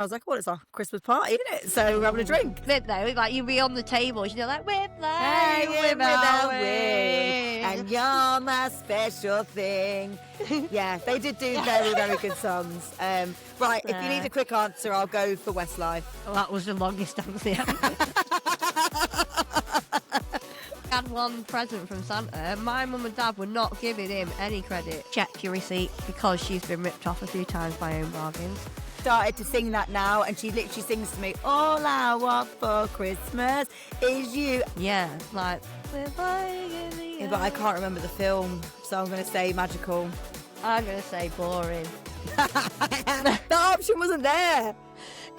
I was like, well, it's our Christmas party, isn't it? So we're having a drink. Bit though, like you'd be on the table, you're like, with Hey, without wing, wing. and you're my special thing. Yeah, they did do very, very good songs. Right, if you need a quick answer, I'll go for Westlife. Well, that was the longest answer ever. I had one present from Santa. My mum and dad were not giving him any credit. Check your receipt, because she's been ripped off a few times by her own bargains. Started to sing that now, and she literally sings to me, all I want for Christmas is you. Yeah, like... Yeah, but I can't remember the film, so I'm going to say magical. I'm going to say boring. That option wasn't there.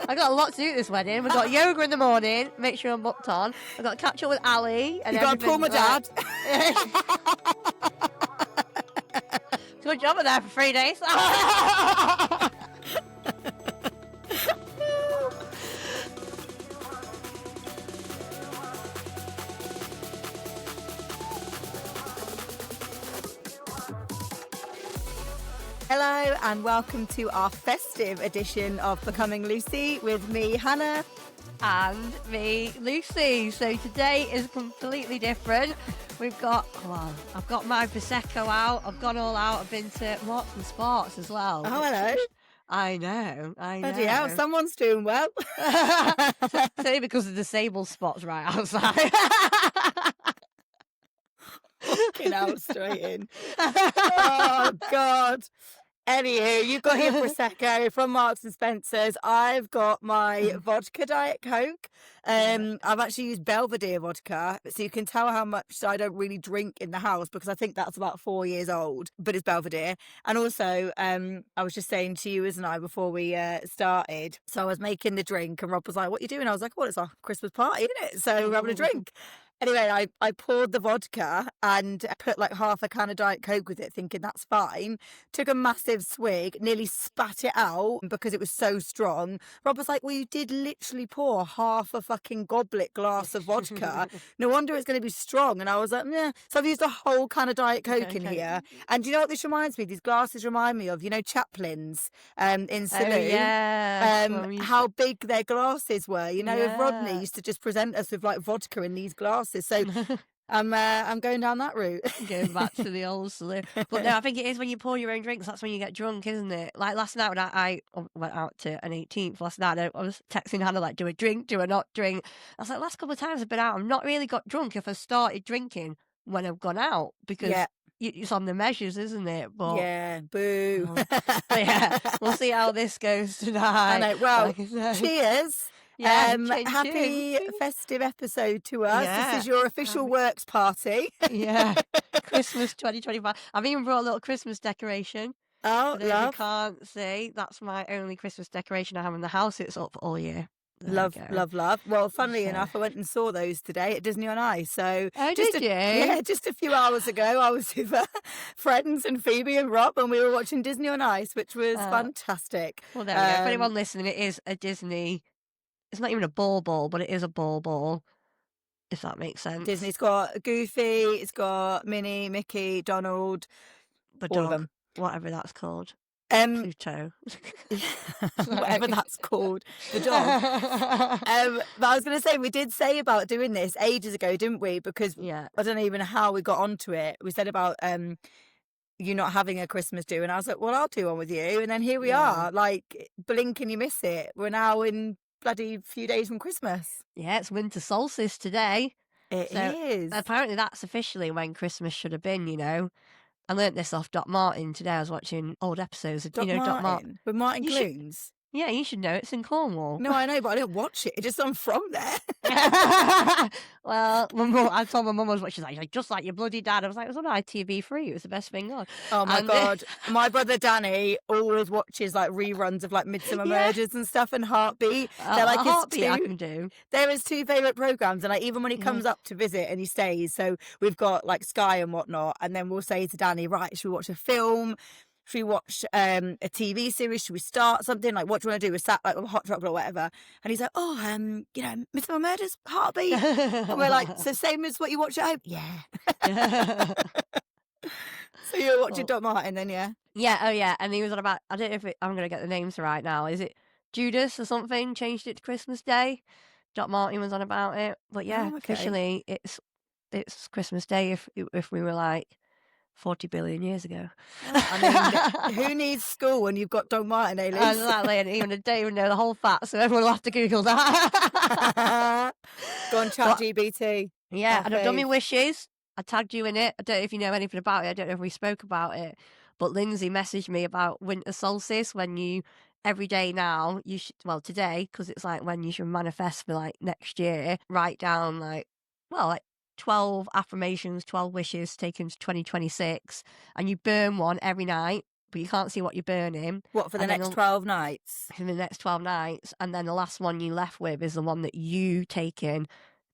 I got a lot to do at this wedding. We've got yoga in the morning, make sure I'm booked on. I've got to catch up with Ali. And you got to call my dad. Good job of there for 3 days. Hello and welcome to our festive edition of Becoming Lucy with me, Hannah. And me, Lucy. So today is completely different. We've got, well, I've got my Prosecco out. I've gone all out. I've been to Marks and Sports as well. Oh, hello. I know. Bloody hell, someone's doing well. Say because of the disabled spots right outside. Fucking hell, straight in. Oh, God. Anywho, you've got your Prosecco from Marks and Spencer's. I've got my vodka Diet Coke. I've actually used Belvedere vodka, so you can tell how much I don't really drink in the house because I think that's about 4 years old, but it's Belvedere. And also, I was just saying to you, isn't I, before we started, so I was making the drink and Rob was like, what are you doing? I was like, well, it's our Christmas party, isn't it? So we're having a drink. Anyway, I poured the vodka and put like half a can of Diet Coke with it, thinking that's fine. Took a massive swig, nearly spat it out because it was so strong. Rob was like, well, you did literally pour half a fucking goblet glass of vodka. No wonder it's going to be strong. And I was like, yeah. So I've used a whole can of Diet Coke in here. And do you know what this reminds me? These glasses remind me of, you know, Chaplin's in Saloon. Oh, yeah. How big their glasses were. You know, if Rodney used to just present us with like vodka in these glasses. So I'm going down that route. Going back to the old saloon. But no, I think it is when you pour your own drinks, that's when you get drunk, isn't it? Like last night when I went out to an 18th last night, I was texting Hannah like, do I drink, do I not drink? I was like, last couple of times I've been out, I've not really got drunk if I started drinking when I've gone out because it's on the measures, isn't it? But yeah, boo. But yeah, we'll see how this goes tonight. I know. Well, like cheers. Yeah, happy festive episode to us. Yeah. This is your official works party. Yeah, Christmas 2025. I've even brought a little Christmas decoration. Oh, love. You can't see. That's my only Christmas decoration I have in the house. It's up all year. Love. Well, funnily enough, I went and saw those today at Disney on Ice. So, did you? Yeah, just a few hours ago, I was with friends and Phoebe and Rob, and we were watching Disney on Ice, which was fantastic. Well, there we go. For anyone listening, it is a Disney. It's not even a ball, but it is a ball, if that makes sense. Disney's got Goofy, it's got Minnie, Mickey, Donald, the all dog, of them. Whatever that's called. Pluto. Whatever that's called. The dog. But I was going to say, we did say about doing this ages ago, didn't we? Because I don't know even how we got onto it. We said about you not having a Christmas do, and I was like, well, I'll do one with you. And then here we are, like, blink and you miss it. We're now in bloody few days from Christmas. Yeah, it's winter solstice today. It is. Apparently that's officially when Christmas should have been, you know. I learnt this off Doc Martin today. I was watching old episodes of, Doc Martin. With Martin Clunes? Yeah, you should know. It's in Cornwall. No, I know, but I don't watch it. It's just I'm from there. Well, I told my mum, I was watching, she's like, just like your bloody dad. I was like, it was on ITV3. It was the best thing on. Oh, my God. My brother Danny always watches, like, reruns of, like, Midsummer Murders and stuff and Heartbeat. They're like Heartbeat I can do. They're his two favourite programmes. And, like, even when he comes up to visit and he stays, so we've got, like, Sky and whatnot, and then we'll say to Danny, right, should we watch a film? Should we watch a TV series? Should we start something? Like, what do you want to do? We're sat like with hot chocolate or whatever. And he's like, oh, Midsummer Murders, Heartbeat. And we're like, so same as what you watch at home? Yeah. So you're watching Doc Martin then, yeah? Yeah, oh yeah. And he was on about, I don't know if I'm going to get the names right now. Is it Judas or something changed it to Christmas Day. Doc Martin was on about it. But yeah, Oh, okay. officially it's Christmas Day if we were like 40 billion years ago. I mean, who needs school when you've got Doc Martin, Elise? Exactly, and even I don't even know the whole fact, so everyone will have to Google that. Go on But ChatGPT. yeah, Our and I've done my fave. wishes. I tagged you in it. I don't know if you know anything about it. I don't know if we spoke about it. But Lindsay messaged me about winter solstice when you, every day now, you should, well, today, because it's like when you should manifest for like next year, write down like, well, like 12 affirmations, 12 wishes taken to 2026, and you burn one every night, but you can't see what you're burning. What, for the And then next 12 nights? in the next 12 nights, and then the last one you left with is the one that you take in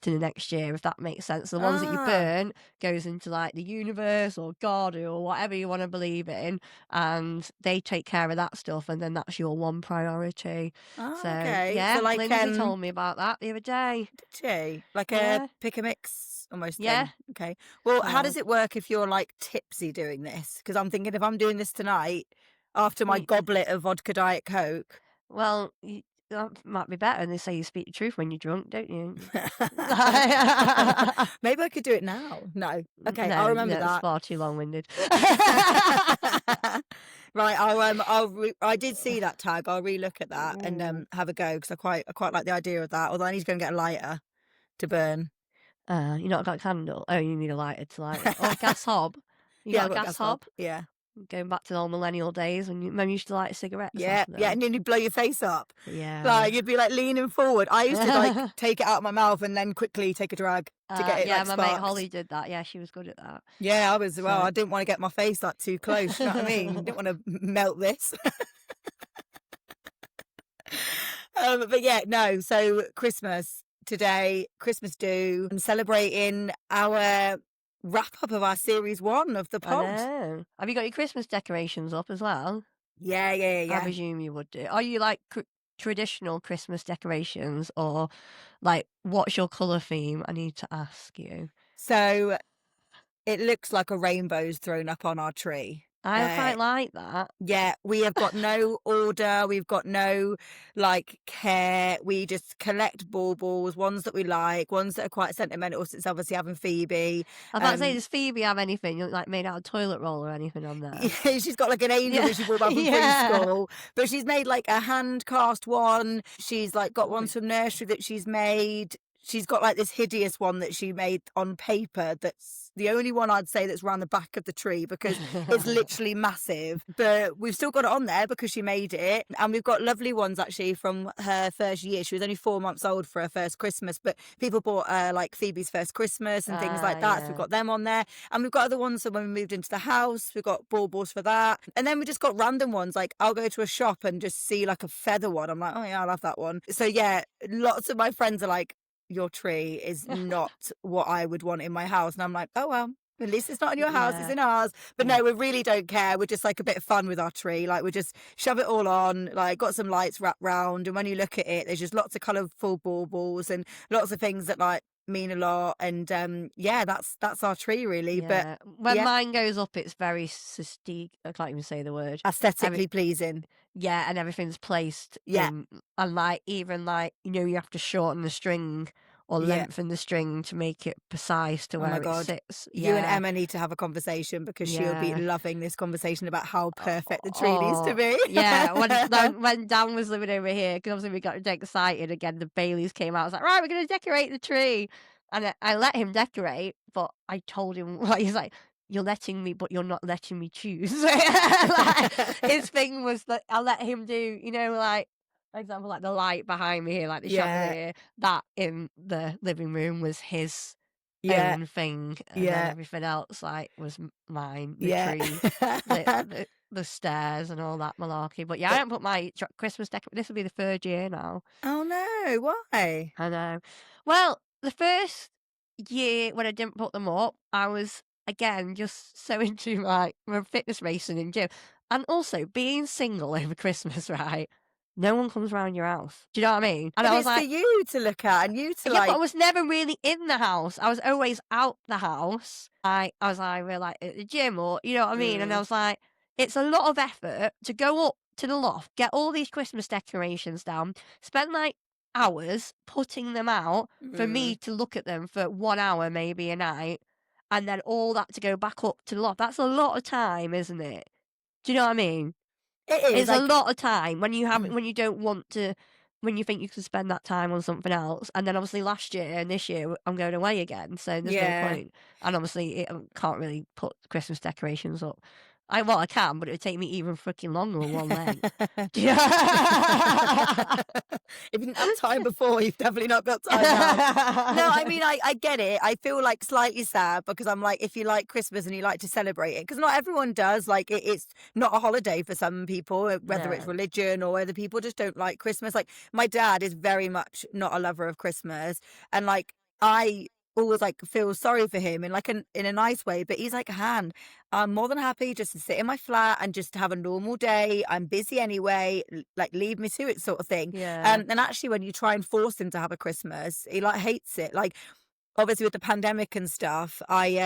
to the next year, if that makes sense. The ones that you burn goes into like the universe or God or whatever you want to believe in, and they take care of that stuff, and then that's your one priority. Oh, So okay. yeah, So like, Lindsay told me about that the other day. did she? Like Yeah. a pick a mix almost Yeah. thing. Okay. Well, how So- does it work if you're like tipsy doing this? Because I'm thinking if I'm doing this tonight after my Well, goblet of vodka Diet Coke. Well, that might be better. And they say you speak the truth when you're drunk, don't you? Maybe I could do it now. No. Okay, No, I'll remember it's that. far too long-winded. Right, I did see that tag. I'll relook at that and have a go because I quite like the idea of that. Although I need to go and get a lighter to burn. You not got a candle? Oh, you need a lighter to light it. Or a gas hob. You Yeah, got I've a gas hob? Yeah. Going back to the old millennial days when Mum used to light cigarettes. Yeah, off yeah, and them. then you'd blow your face up. Yeah. Like you'd be like leaning forward. I used to like take it out of my mouth and then quickly take a drag to get it yeah, like my sparked. mate Holly did that. Yeah, she was good at that. Yeah, I was. Well, So- I didn't want to get my face like too close. You know what I mean? Didn't want to melt this. But yeah, no. So Christmas today, Christmas do. I'm celebrating our wrap up of our series 1 of the I pod. know. Have you got your Christmas decorations up as well? Yeah. I presume you would do. Are you like traditional Christmas decorations, or like what's your colour theme? I need to ask you. So it looks like a rainbow's thrown up on our tree. I quite like that. Yeah, we have got no order. We've got no like care. We just collect baubles, ones that we like, ones that are quite sentimental. Since obviously having Phoebe, I was about to say, does Phoebe have anything like made out of toilet roll or anything on there? yeah, she's got like an angel that she brought back from preschool, but she's made like a hand cast one. She's like got ones from nursery that she's made. She's got like this hideous one that she made on paper that's the only one I'd say that's around the back of the tree because it's literally massive. But we've still got it on there because she made it. And we've got lovely ones actually from her first year. She was only 4 months old for her first Christmas, but people bought like Phoebe's first Christmas and things like that. So we've got them on there. And we've got other ones that when we moved into the house, we've got baubles for that. And then we just got random ones. Like I'll go to a shop and just see like a feather one. I'm like, oh yeah, I'll have that one. So yeah, lots of my friends are like, your tree is not what I would want in my house. And I'm like, oh, well, at least it's not in your house, it's in ours. But no, we really don't care. We're just like a bit of fun with our tree. Like we just shove it all on, like got some lights wrapped round. And when you look at it, there's just lots of colourful baubles and lots of things that like mean a lot. And yeah, that's our tree really. Yeah. But when mine goes up, it's very I can't even say the word. Aesthetically pleasing. Yeah, and everything's placed. Yeah. And like even like you have to shorten the string or lengthen the string to make it precise to where it sits. You and Emma need to have a conversation because she'll be loving this conversation about how perfect the tree needs to be. Yeah, when Dan was living over here, because obviously we got excited again, the Baileys came out. I was like, right, we're going to decorate the tree. And I let him decorate, but I told him, he's like, you're letting me, but you're not letting me choose. Like, his thing was that I let him do, like, for example, like the light behind me here, like the chandelier, that in the living room was his own thing, and then everything else like was mine. The tree, the stairs, and all that malarkey. But yeah, I don't put my Christmas decoration. This will be the 3rd year now. Oh no, why? I know. Well, the first year when I didn't put them up, I was again just so into my fitness racing in gym, and also being single over Christmas, right? No one comes around your house. Do you know what I mean? And But I was it's like, for you to look at and you to but I was never really in the house. I was always out the house. I was either like at the gym or, you know what I mean? And I was like, it's a lot of effort to go up to the loft, get all these Christmas decorations down, spend like hours putting them out for me to look at them for 1 hour, maybe a night, and then all that to go back up to the loft. That's a lot of time, isn't it? Do you know what I mean? It is It's a like, lot of time when you don't want to, when you think you can spend that time on something else. And then obviously last year and this year I'm going away again, so there's no point. And obviously I can't really put Christmas decorations up. I can, but it would take me even freaking longer on one leg. If you didn't have time before, you've definitely not got time now. No, I mean, I get it. I feel like slightly sad because I'm like, if you like Christmas and you like to celebrate it, because not everyone does. Like, it's not a holiday for some people, whether it's No. religion or whether people just don't like Christmas. Like, my dad is very much not a lover of Christmas, and like, I always like feel sorry for him in like in a nice way, but he's like, Han, I'm more than happy just to sit in my flat and just have a normal day. I'm busy anyway, like leave me to it, sort of thing. Yeah. And actually when you try and force him to have a Christmas, he like hates it. Like, obviously with the pandemic and stuff, I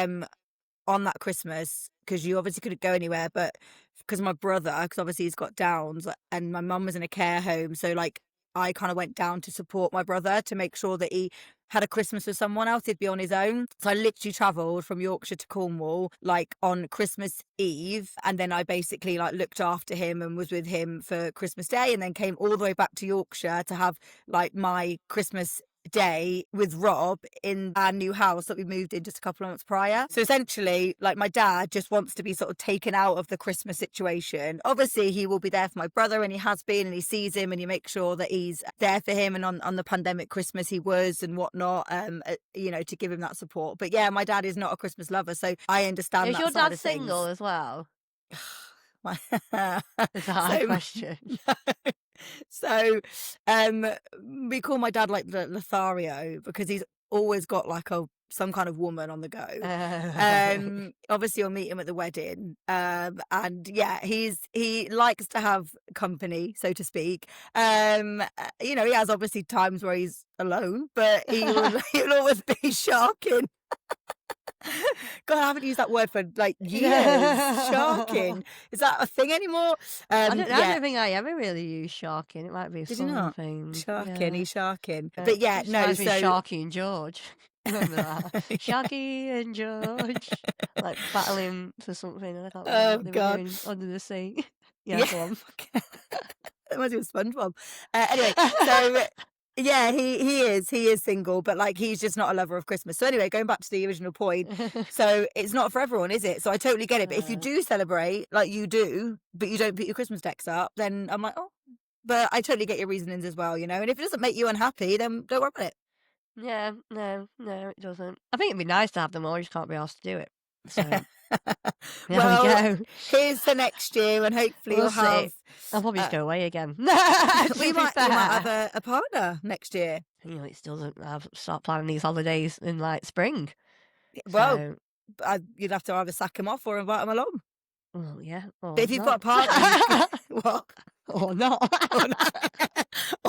on that Christmas, because you obviously couldn't go anywhere, but because my brother, because obviously he's got Downs, and my mum was in a care home, so like I kind of went down to support my brother to make sure that he had a Christmas with someone else. He'd be on his own. So I literally travelled from Yorkshire to Cornwall like on Christmas Eve, and then I basically like looked after him and was with him for Christmas Day, and then came all the way back to Yorkshire to have like my Christmas day with Rob in our new house that we moved in just a couple of months prior. So essentially, like, my dad just wants to be sort of taken out of the Christmas situation. Obviously he will be there for my brother, and he has been, and he sees him and he makes sure that he's there for him, and on the pandemic Christmas he was and whatnot, you know, to give him that support. But yeah, my dad is not a Christmas lover, so I understand Is that your side dad of things. single as well? It's a So, hard question. So, we call my dad like the Lothario because he's always got like some kind of woman on the go. Obviously you'll meet him at the wedding. And yeah, he likes to have company, so to speak. You know, he has obviously times where he's alone, but he'll always be sharking. God, I haven't used that word for like years. Sharking. Is that a thing anymore? I don't know. I Yeah. don't think I ever really used sharking. It might be Did you not? something. Sharking, Yeah. he's sharking. But yeah, Just no, reminds me of so Sharky and George. Remember that? Sharky and George, like battling for something, and I can't remember oh what they were God. doing under the sea. Yeah, Yeah. go on. That reminds me of SpongeBob. Anyway, so yeah, he is single, but like he's just not a lover of Christmas. So anyway, going back to the original point, so it's not for everyone, is it? So I totally get it. But if you do celebrate, like you do, but you don't put your Christmas decks up, then I'm like, oh. But I totally get your reasonings as well, you know. And if it doesn't make you unhappy, then don't worry about it. Yeah, no, it doesn't. I think it'd be nice to have them all. You just can't be asked to do it. So there Well, we go. here's to next year, and hopefully We'll you'll have. see. I'll probably just go away again. We might have a partner next year. You know, it still doesn't. Start planning these holidays in like spring. Well, So, you'd have to either sack him off or invite him along. well, yeah. Or But if you've not. got a partner, you could, what? Or not.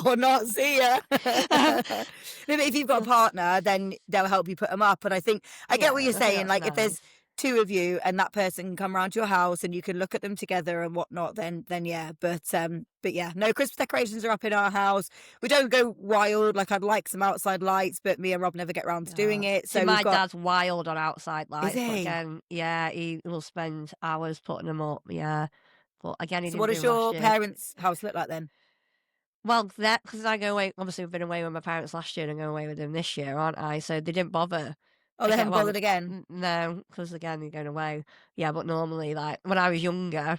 Or not, see ya. No, but if you've got a partner, then they'll help you put them up. And I think I get what you're I think saying. that's Like, if there's nice. two of you and that person can come around to your house and you can look at them together and whatnot, then yeah. But yeah, no, Christmas decorations are up in our house. We don't go wild. Like, I'd like some outside lights, but me and Rob never get around to doing it. So See, my we've got. dad's wild on outside lights. Is But he? again, yeah, he will spend hours putting them up. Yeah. But again, he So didn't what do does last your year. parents' house look like then? Well, that because I go away. Obviously, I've been away with my parents last year and I'm going away with them this year, aren't I? So they didn't bother. Oh, they Okay, haven't well, bothered again. No, because again, you're going away. Yeah, but normally, like when I was younger,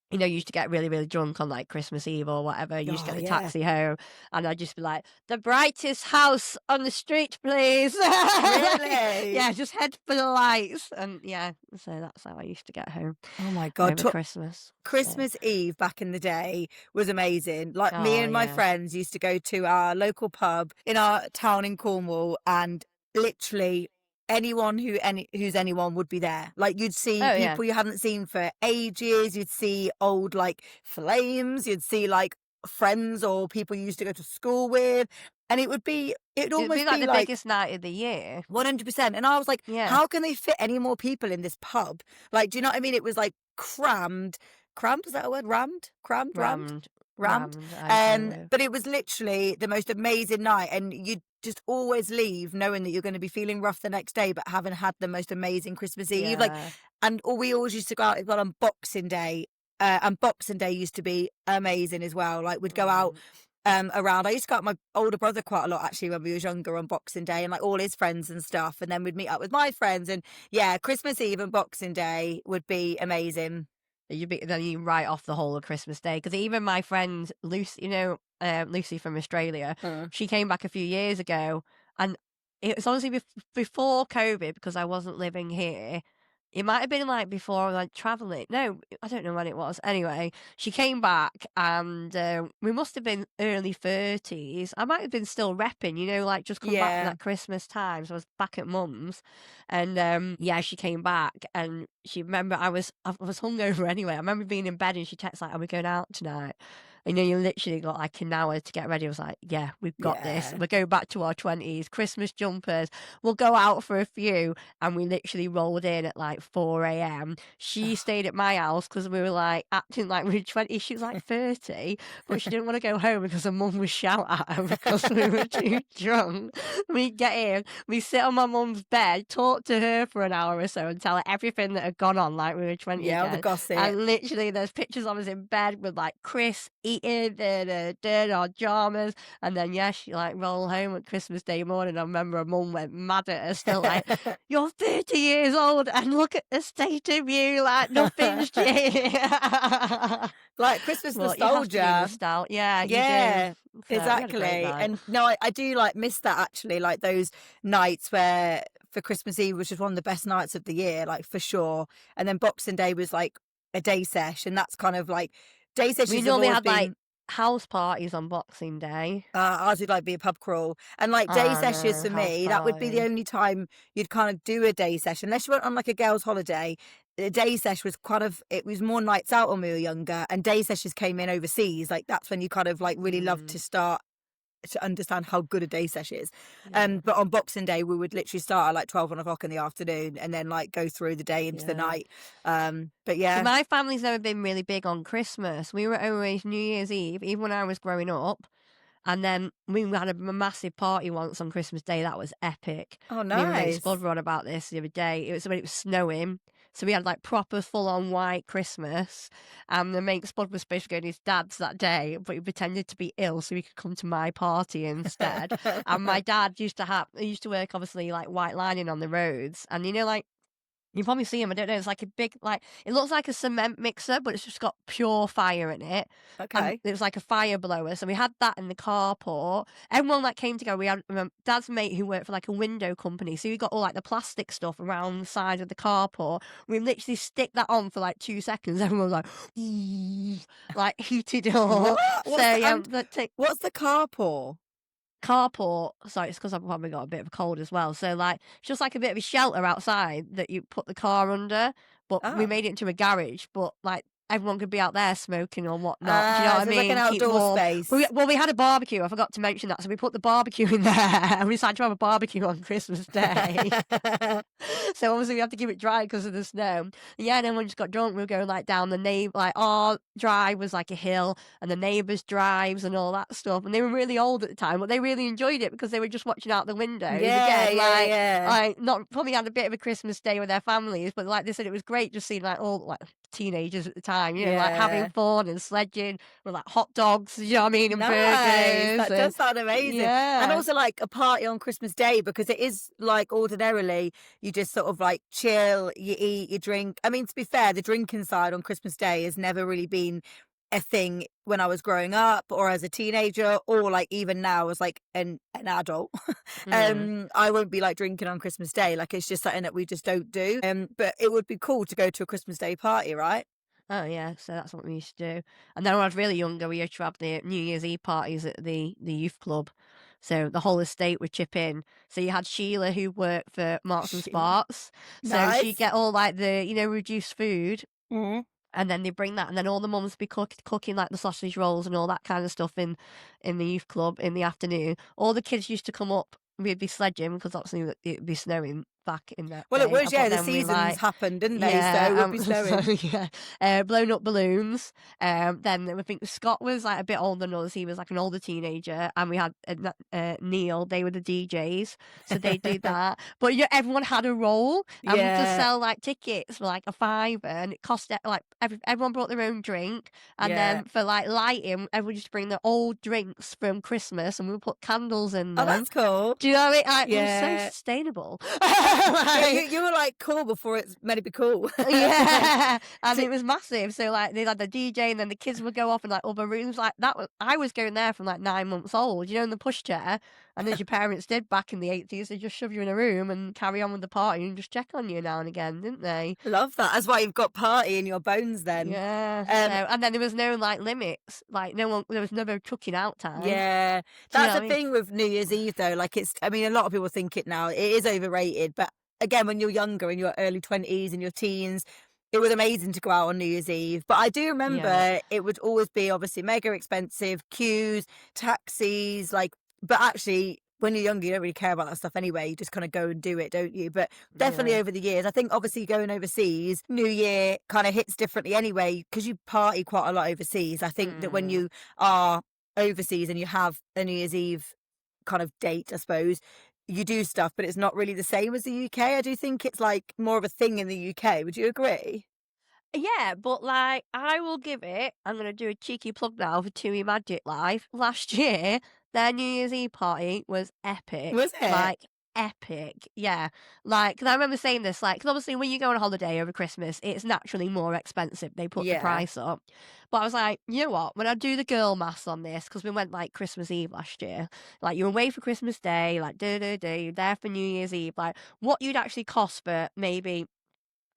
you know, you used to get really, really drunk on like Christmas Eve or whatever. You used to Oh, get the yeah. taxi home, and I'd just be like, "The brightest house on the street, please." Really? Yeah, just head for the lights, and yeah, so that's how I used to get home Oh my God. over Christmas. Christmas Eve back in the day was amazing. Like, me Oh, and my yeah. friends used to go to our local pub in our town in Cornwall, and literally anyone who's anyone would be there. Like, you'd see Oh, yeah. people you hadn't seen for ages. You'd see old like flames. You'd see like friends or people you used to go to school with, and it'd It'd almost be like be the like biggest night of the year. 100%. And I was like, Yeah. how can they fit any more people in this pub? Like, do you know what I mean? It was like crammed crammed. Is that a word? Rammed? Crammed? Rammed? Rammed. Rammed, I agree with. But it was literally the most amazing night, and you just always leave knowing that you're going to be feeling rough the next day, but having had the most amazing Christmas Eve. Like, Yeah. and we always used to go out as well on Boxing Day. And Boxing Day used to be amazing as well. Like, we'd go out around. I used to go out with my older brother quite a lot actually when we was younger on Boxing Day, and like all his friends and stuff. And then we'd meet up with my friends, and yeah, Christmas Eve and Boxing Day would be amazing. Then you write off the whole of Christmas Day, because even my friend Lucy, Lucy from Australia, she came back a few years ago, and it was honestly before COVID, because I wasn't living here. It might have been like before, like traveling. No, I don't know when it was. Anyway, she came back, and we must have been early 30s. I might have been still repping, like just come back for Yeah. that Christmas time. So I was back at mum's, and yeah, she came back, and she remember I was hungover anyway. I remember being in bed, and she texted like, "Are we going out tonight?" And you literally got like an hour to get ready. I was like, yeah, we've got this. Yeah. We'll go back to our 20s, Christmas jumpers. We'll go out for a few. And we literally rolled in at like 4 a.m. She stayed at my house because we were like acting like we were 20. She was like 30, but she didn't want to go home because her mum would shout at her because we were too drunk. We get in, we sit on my mum's bed, talk to her for an hour or so and tell her everything that had gone on like we were 20 Yeah, all again. the gossip. And literally there's pictures of us in bed with like Chris eating our jammers, and then yeah, she like roll home at Christmas Day morning. I remember her mum went mad at her, still like, "You're 30 years old and look at the state of you, like nothing's changed." Like Christmas Well, you have to be nostalgia. nostalgic. Yeah, you Yeah, do. So, we had a great exactly. night. And no, I do like miss that actually, like those nights where for Christmas Eve, which was one of the best nights of the year, like for sure. And then Boxing Day was like a day sesh, and that's kind of like day sessions We have normally always had like been. house parties on Boxing Day. Ours would like be a pub crawl, and like day I sessions know, for house me, that would be the party. only time you'd kind of do a day session, unless you went on like a girls' holiday. The day sesh was kind of, it was more nights out when we were younger, and day sessions came in overseas. Like that's when you kind of like really loved to start to understand how good a day sesh is. Yeah. But on Boxing Day, we would literally start at like 12 o'clock in the afternoon, and then like go through the day into the Yeah. night. But See, yeah, my family's never been really big on Christmas. We were always New Year's Eve, even when I was growing up. And then we had a massive party once on Christmas Day. That was epic. oh Me and my mate nice. Spud were on about this the other day. It was when it was snowing. So we had like proper full-on white Christmas. And the mate Spud was supposed to go to his dad's that day, but he pretended to be ill so he could come to my party instead. And my dad used to work obviously like white lining on the roads. And like, you probably see him. I don't know. It's like a big, like, it looks like a cement mixer, but it's just got pure fire in it. Okay. And it was like a fire blower. So we had that in the carport. Everyone that came to go, we had Dad's mate who worked for like a window company. So we got all like the plastic stuff around the side of the carport. We literally stick that on for like 2 seconds. Everyone was like heated up. What? What's the carport? Carport, sorry, it's because I've probably got a bit of a cold as well. So, like, it's just like a bit of a shelter outside that you put the car under, but we Oh. made it into a garage. But like, everyone could be out there smoking or whatnot. Do you know what I So mean? it's like an Keep outdoor warm. space. We had a barbecue. I forgot to mention that. So we put the barbecue in there, and we decided to have a barbecue on Christmas Day. So obviously we have to keep it dry because of the snow. Yeah, and then we just got drunk. We were going like down the like our drive was like a hill, and the neighbours' drives and all that stuff. And they were really old at the time, but they really enjoyed it because they were just watching out the windows. Yeah, Again, yeah. like not probably had a bit of a Christmas day with their families, but like they said, it was great just seeing like all like teenagers at the time, like having Yeah. fun and sledging with like hot dogs, you know what I mean, and Nice. burgers. That does sound amazing. Yeah. And also like a party on Christmas Day, because it is like ordinarily you just sort of like chill, you eat, you drink. I mean, to be fair, the drinking side on Christmas Day has never really been a thing when I was growing up or as a teenager, or like even now as like an adult. I won't be like drinking on Christmas Day. Like it's just something that we just don't do. But it would be cool to go to a Christmas Day party, right? Oh yeah, so that's what we used to do. And then when I was really younger, we used to have the New Year's Eve parties at the youth club. So the whole estate would chip in. So you had Sheila who worked for Marks and Sheila. Sparks. So Nice. she'd get all like the, reduced food. Mhm. And then they bring that, and then all the mums would be cooking like the sausage rolls and all that kind of stuff in the youth club in the afternoon. All the kids used to come up. We'd be sledging because obviously it'd be snowing back in that Well, day. it was, But the then we seasons happened, didn't they? So yeah, we'll be so showing. yeah, blown up balloons. Then I think Scott was like a bit older than us. He was like an older teenager, and we had Neil. They were the DJs, so they did that. But yeah, everyone had a role, and we just sell like tickets for like a £5, and it cost like everyone brought their own drink, and then for like lighting, everyone just bring their old drinks from Christmas, and we put candles in Oh, them. that's cool. Do you know what I mean? It was so sustainable. You were like cool before it's meant to be cool. Yeah, and So- it was massive. So like they had the DJ, and then the kids would go off in like other rooms. Like that was I was going there from like 9 months old, in the pushchair, and as your parents did back in the 80s, they just shove you in a room and carry on with the party and just check on you now and again, didn't they? Love that. That's why you've got party in your bones then. Yeah. And then there was no like limits. Like there was no chucking out time. Yeah, Do you that's know the what I mean? thing with New Year's Eve though. Like I mean, a lot of people think it now. It is overrated, but again, when you're younger, in your early 20s and your teens, it was amazing to go out on New Year's Eve. But I do remember Yeah. it would always be obviously mega expensive, queues, taxis, like. But actually, when you're younger, you don't really care about that stuff anyway. You just kind of go and do it, don't you? But definitely Yeah. over the years, I think obviously going overseas, New Year kind of hits differently anyway because you party quite a lot overseas. I think that when you are overseas and you have a New Year's Eve kind of date, I suppose, you do stuff, but it's not really the same as the UK. I do think it's like more of a thing in the UK. Would you agree? Yeah, but like I will give it. I'm gonna do a cheeky plug now for TUI Magic Live. Last year, their New Year's Eve party was epic. Was it? Like epic, yeah. Like, 'cause I remember saying this. Like, 'cause obviously when you go on holiday over Christmas, it's naturally more expensive. They put the Yeah. price up. But I was like, you know what? When I do the girl maths on this, because we went like Christmas Eve last year. Like you're away for Christmas Day, like you're there for New Year's Eve. Like what you'd actually cost for maybe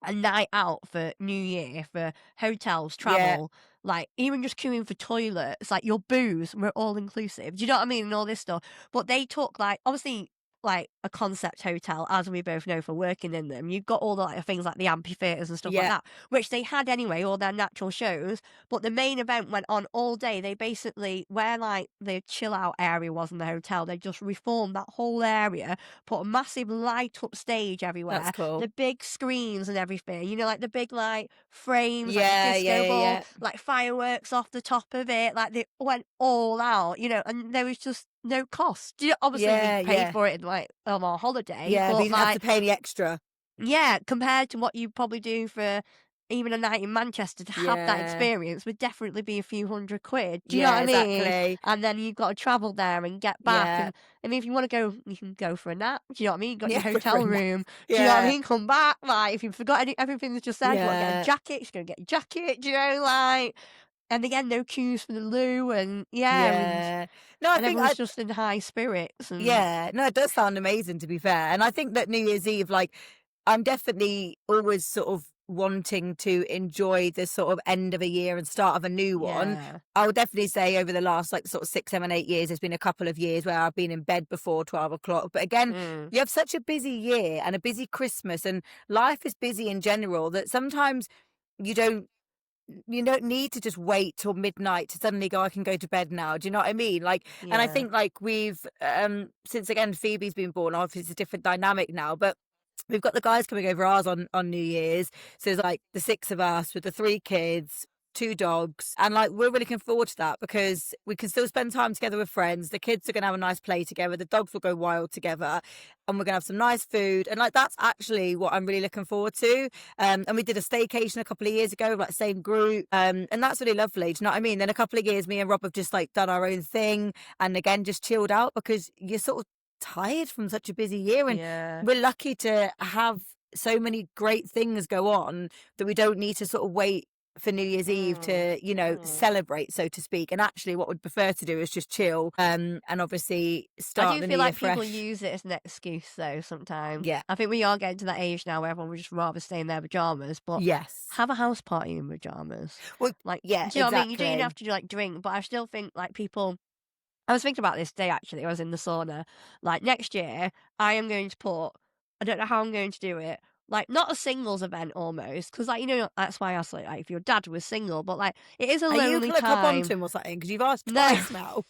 a night out for New Year, for hotels, Yeah. travel, like even just queuing for toilets, like your booze were all inclusive. Do you know what I mean? And all this stuff. But they took like obviously like a concept hotel, as we both know for working in them. You've got all the like, things like the amphitheaters and stuff like Yeah. that, which they had anyway, all their natural shows. But the main event went on all day. They basically, where like the chill out area was in the hotel, they just reformed that whole area, put a massive light up stage everywhere, That's cool. the big screens and everything, like the big like frames, like Yeah, the disco yeah, ball, yeah. like fireworks off the top of it, like they went all out, and there was just no cost. Obviously Yeah, we paid yeah. for it in like on our holiday, Yeah, but but you didn't have to like pay any extra. yeah, compared to what you probably do for even a night in Manchester, to have that Yeah. experience would definitely be a few £100. Do you know Yeah, what I mean? exactly. And then you've got to travel there and get back. Yeah. And I mean, if you want to go, you can go for a nap. Do you know what I mean? You've got Yeah, your go for a hotel nap. room. Do you know what I Yeah. mean? Come back. Like, if you forgot everything that's just said, you want to get Yeah. a jacket, you're going to get your jacket. Do you know, like, and again, no queues for the loo. And yeah, Yeah. No, I and think everyone's just in high spirits. And yeah, no, it does sound amazing to be fair. And I think that New Year's Eve, like, I'm definitely always sort of wanting to enjoy the sort of end of a year and start of a new one. yeah. I would definitely say over the last like sort of 6, 7, 8 years, there's been a couple of years where I've been in bed before 12 o'clock. But again, you have such a busy year and a busy Christmas, and life is busy in general, that sometimes you don't need to just wait till midnight to suddenly go, I can go to bed now. Do you know what I mean? Like, and I Yeah. think like we've, since again, Phoebe's been born, obviously it's a different dynamic now, but we've got the guys coming over ours on New Year's. So there's like the 6 of us with the 3 kids, 2 dogs. And like, we're really looking forward to that because we can still spend time together with friends. The kids are going to have a nice play together. The dogs will go wild together, and we're going to have some nice food. And like, that's actually what I'm really looking forward to. And we did a staycation a couple of years ago with like same group. And that's really lovely. Do you know what I mean? Then a couple of years, me and Rob have just like done our own thing. And again, just chilled out because you're sort of tired from such a busy year. And Yeah. we're lucky to have so many great things go on that we don't need to sort of wait for New Year's Eve to, celebrate, so to speak. And actually what we'd prefer to do is just chill and obviously start I do the feel new like year people fresh. use it as an excuse though sometimes. Yeah. I think we are getting to that age now where everyone would just rather stay in their pajamas, but Yes. have a house party in pajamas. Well, Like, yeah, do you know what I mean? You don't even exactly. have to like drink, but I still think like people. I was thinking about this today actually. I was in the sauna. Like next year, I am going to put. I don't know how I'm going to do it. Like not a singles event almost, because like that's why I asked like if your dad was single, but like it is a Are you lonely going to cop time. onto him or something? Because you've asked No. twice now.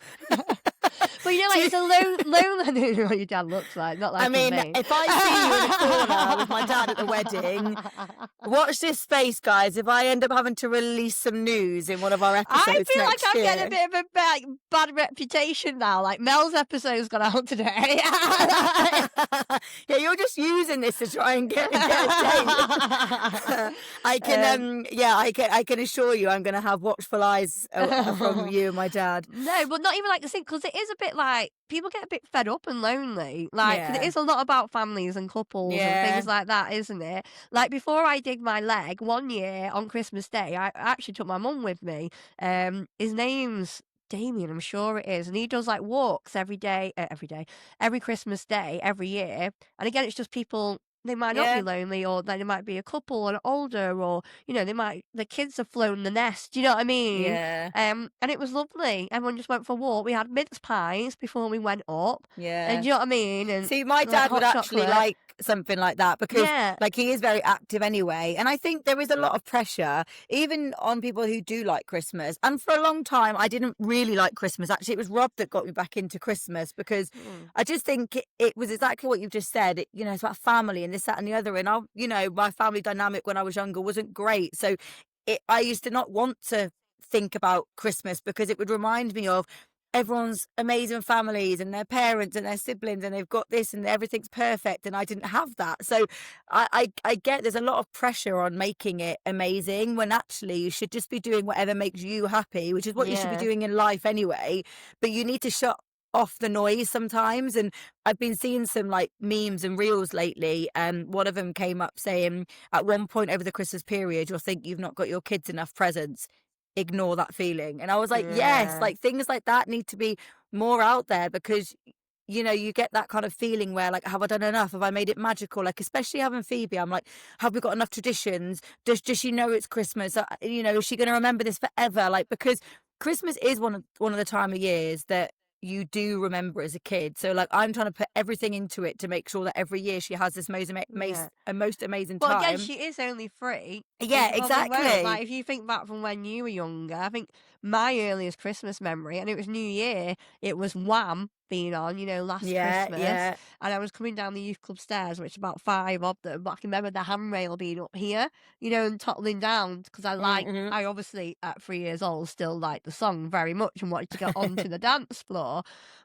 But you know, like, it's a lonely. I don't know what your dad looks like. Not like I mean, me. if I see you in a corner with my dad at the wedding, watch this space, guys. If I end up having to release some news in one of our I episodes feel like next I'm getting a year. bit of a bad reputation now. Like Mel's episode's gone out today. Yeah, you're just using this to try and get a date. I can assure you, I'm going to have watchful eyes from you and my dad. No, but not even like the thing, because it is a bit like people get a bit fed up and lonely. Like, 'cause it Yeah. is a lot about families and couples and Yeah. things like that, isn't it? Like before I did my leg one year on Christmas Day, I actually took my mum with me. His name's Damien, I'm sure it is, and he does like walks every day, every Christmas Day, every year. And again, it's just people. They might not Yeah. be lonely, or they might be a couple and older, or you know, the kids have flown the nest. Do you know what I mean? Yeah. And it was lovely. Everyone just went for a walk. We had mince pies before we went up. Yeah. And do you know what I mean? And see, my like dad would hot actually chocolate. like something like that because Yeah. like he is very active anyway. And I think there is a lot of pressure even on people who do like Christmas. And for a long time, I didn't really like Christmas. Actually, it was Rob that got me back into Christmas because I just think it was exactly what you've just said. You know, it's about family and this, that, and the other. And my family dynamic when I was younger wasn't great. So I used to not want to think about Christmas because it would remind me of everyone's amazing families and their parents and their siblings and they've got this and everything's perfect and I didn't have that. So I get there's a lot of pressure on making it amazing when actually you should just be doing whatever makes you happy, which is what you should be Yeah. doing in life anyway. But you need to shut off the noise sometimes. And I've been seeing some like memes and reels lately, and one of them came up saying at one point over the Christmas period you'll think you've not got your kids enough presents, ignore that feeling. And I was like, yes, Yeah. like things like that need to be more out there because you get that kind of feeling where like, have I done enough? Have I made it magical? Like, especially having Phoebe, I'm like, have we got enough traditions? Does she know it's Christmas? Is she going to remember this forever? Like, because Christmas is one of the time of years that you do remember as a kid. So like I'm trying to put everything into it to make sure that every year she has this most amazing But time. again, she is only 3. Yeah, She probably won't. exactly. Like, if you think back from when you were younger, I think my earliest Christmas memory, and it was New Year, it was Wham being on, last Yeah, Christmas. yeah. And I was coming down the youth club stairs, which about 5 of them, but I can remember the handrail being up here, and toppling down, because I obviously at 3 years old still liked the song very much and wanted to get onto the dance floor.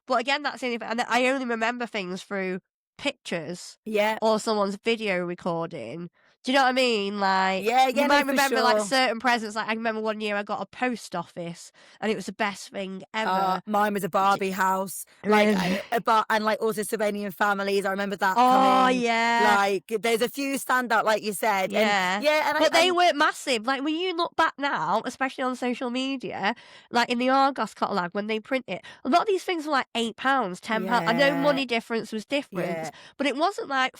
But again, that's the only thing, and I only remember things through pictures Yeah. or someone's video recording. Do you know what I mean? Like, Yeah, you no, might for remember like sure. certain presents. Like, I remember one year I got a post office, and it was the best thing ever. Mine was a Barbie house, like and like also Slovenian families. I remember that Oh coming. yeah, Like there's a few stand out, like you said. yeah, and but they weren't massive. Like when you look back now, especially on social media, like in the Argos catalogue when they print it, a lot of these things were like £8, £10. I know money difference was different, Yeah. but it wasn't like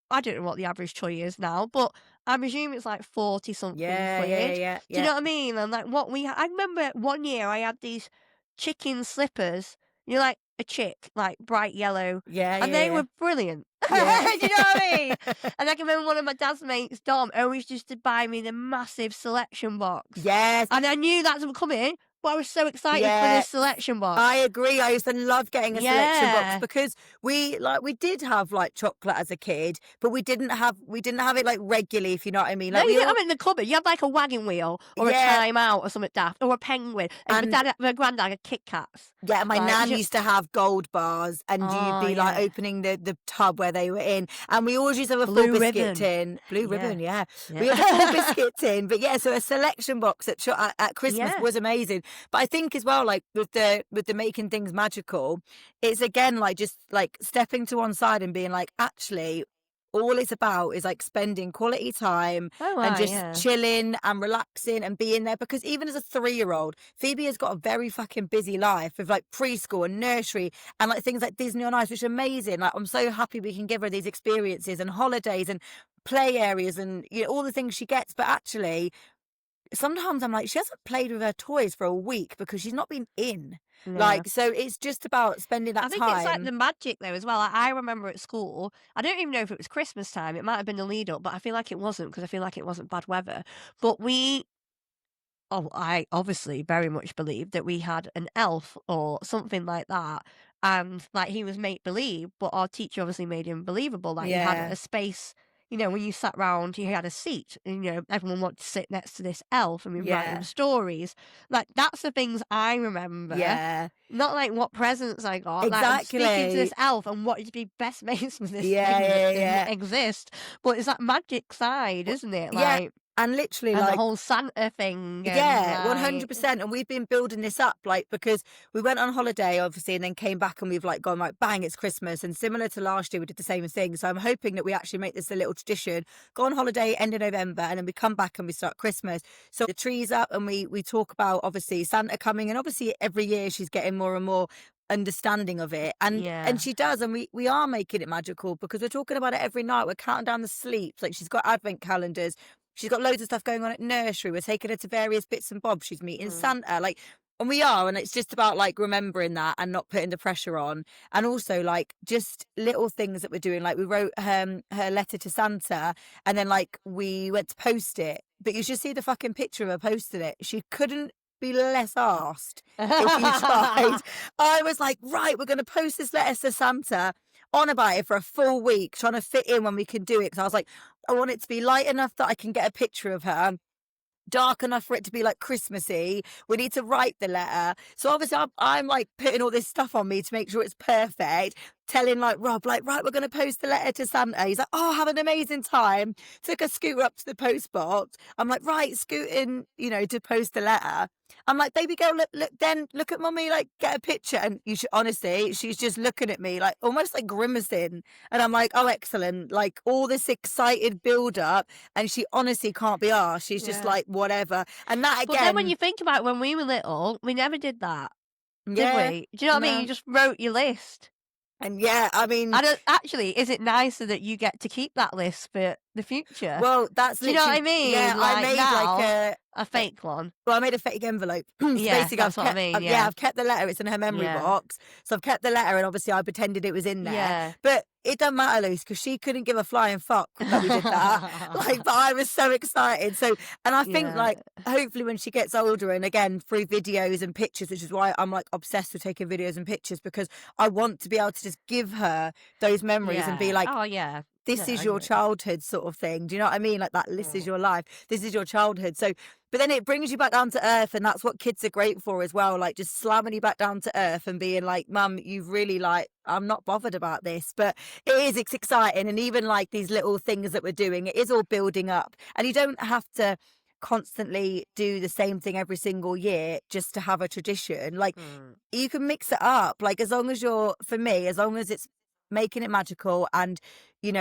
I don't know what the average toy is now, but I presume it's like 40 something quid. Yeah. Do you know what I mean? And like I remember one year I had these chicken slippers, like a chick, like bright yellow, and they were brilliant. Yeah. Do you know what I mean? And I can remember one of my dad's mates, Dom, always used to buy me the massive selection box. Yes. And I knew that was coming, but I was so excited for this selection box. I agree. I used to love getting a selection box Yeah. because we did have like chocolate as a kid, but we didn't have it like regularly, if you know what I mean. Like No, you didn't have it in the cupboard. You had like a wagon wheel or a Yeah. Time Out or something daft or a penguin. And my granddad had Kit Kats. Yeah, my Like, nan used to have gold bars, and Oh, you'd be like yeah. opening the tub where they were in, and we always used to have a Blue full biscuit ribbon. tin, blue Yeah. ribbon, yeah. Yeah. We had a full biscuit tin, but yeah, so a selection box at Christmas Yeah. was amazing. But I think as well, like with the making things magical, it's again like just like stepping to one side and being like, actually, all it's about is like spending quality time and just chilling and relaxing and being there. Because even as a 3-year-old, Phoebe has got a very fucking busy life with like preschool and nursery and like things like Disney on Ice, which are amazing. Like I'm so happy we can give her these experiences and holidays and play areas and all the things she gets. But actually, sometimes I'm like, she hasn't played with her toys for a week because she's not been in. Yeah. Like, so it's just about spending that I think time. it's like the magic though as well. Like, I remember at school, I don't even know if it was Christmas time. It might have been the lead up, but I feel like it wasn't because I feel like it wasn't bad weather. But we Oh, I obviously very much believed that we had an elf or something like that, and, like, he was make-believe, but our teacher obviously made him believable, like, he had Yeah, a space, when you sat round, he had a seat, and, everyone wanted to sit next to this elf, and we'd write him yeah, stories. Like, that's the things I remember, yeah, not, like, what presents I got, like, I'm speaking to this exactly. elf and wanted to be best mates with this Yeah, thing that yeah, didn't yeah. exist, but it's that magic side, Wh- isn't it? Yeah, Like, and literally, and the like, whole Santa thing and, yeah, like 100%. And we've been building this up, like, because we went on holiday, obviously, and then came back and we've like gone, like, bang, it's Christmas. And similar to last year, we did the same thing. So I'm hoping that we actually make this a little tradition. Go on holiday end of November, and then we come back and we start Christmas. So the tree's up, and we talk about obviously Santa coming, and obviously every year she's getting more and more understanding of it, and Yeah. she does, and we are making it magical because we're talking about it every night. We're counting down the sleeps, like she's got advent calendars. She's got loads of stuff going on at nursery. We're taking her to various bits and bobs. She's meeting Mm. Santa, like, and we are, and it's just about like remembering that and not putting the pressure on, and also like just little things that we're doing. Like we wrote her letter to Santa, and then like we went to post it, but you should see the fucking picture of her posting it. She couldn't be less asked if you tried. I was like, right, we're going to post this letter to Santa, on about it for a full week, trying to fit in when we can do it. Because I was like, I want it to be light enough that I can get a picture of her, dark enough for it to be like Christmassy. We need to write the letter. So obviously I'm like putting all this stuff on me to make sure it's perfect. Telling like Rob, like, right, we're going to post the letter to Santa. He's like, oh, have an amazing time. Took a scooter up to the post box. I'm like, right, scooting, to post the letter. I'm like, baby girl, look, then look at mummy, like, get a picture. And you should, honestly, she's just looking at me like almost like grimacing. And I'm like, oh, excellent. Like all this excited build up. And she honestly can't be arsed. She's just Yeah. like, whatever. And that But then when again, you think about it, when we were little, we never did that, did yeah, we? Do you know what I mean? You no. just wrote your list. And yeah, I mean, I don't actually, is it nicer that you get to keep that list for the future? well, that's Do you know what I literally, yeah, mean? I Like made like now, a, a fake one. well, I made a fake envelope. So Yeah, basically, that's what I mean. Yeah, Yeah. I've kept the letter. It's in her memory Yeah. box. So I've kept the letter, and obviously I pretended it was in there. Yeah. But it doesn't matter, Luce, because she couldn't give a flying fuck that we did that. Like, but I was so excited. So, and I think Yeah. like hopefully when she gets older, and again through videos and pictures, which is why I'm like obsessed with taking videos and pictures, because I want to be able to just give her those memories and be Yeah. like, Oh, yeah. No, this I is your agree. childhood sort of thing. Do you know what I mean? Like that, this is Mm. your life. This is your childhood. So, but then it brings you back down to earth. And that's what kids are great for as well. Like just slamming you back down to earth and being like, Mum, you've really like, I'm not bothered about this, but it's exciting. And even like these little things that we're doing, it is all building up. And you don't have to constantly do the same thing every single year just to have a tradition. Like Mm. you can mix it up. Like as long as for me, as long as it's making it magical, and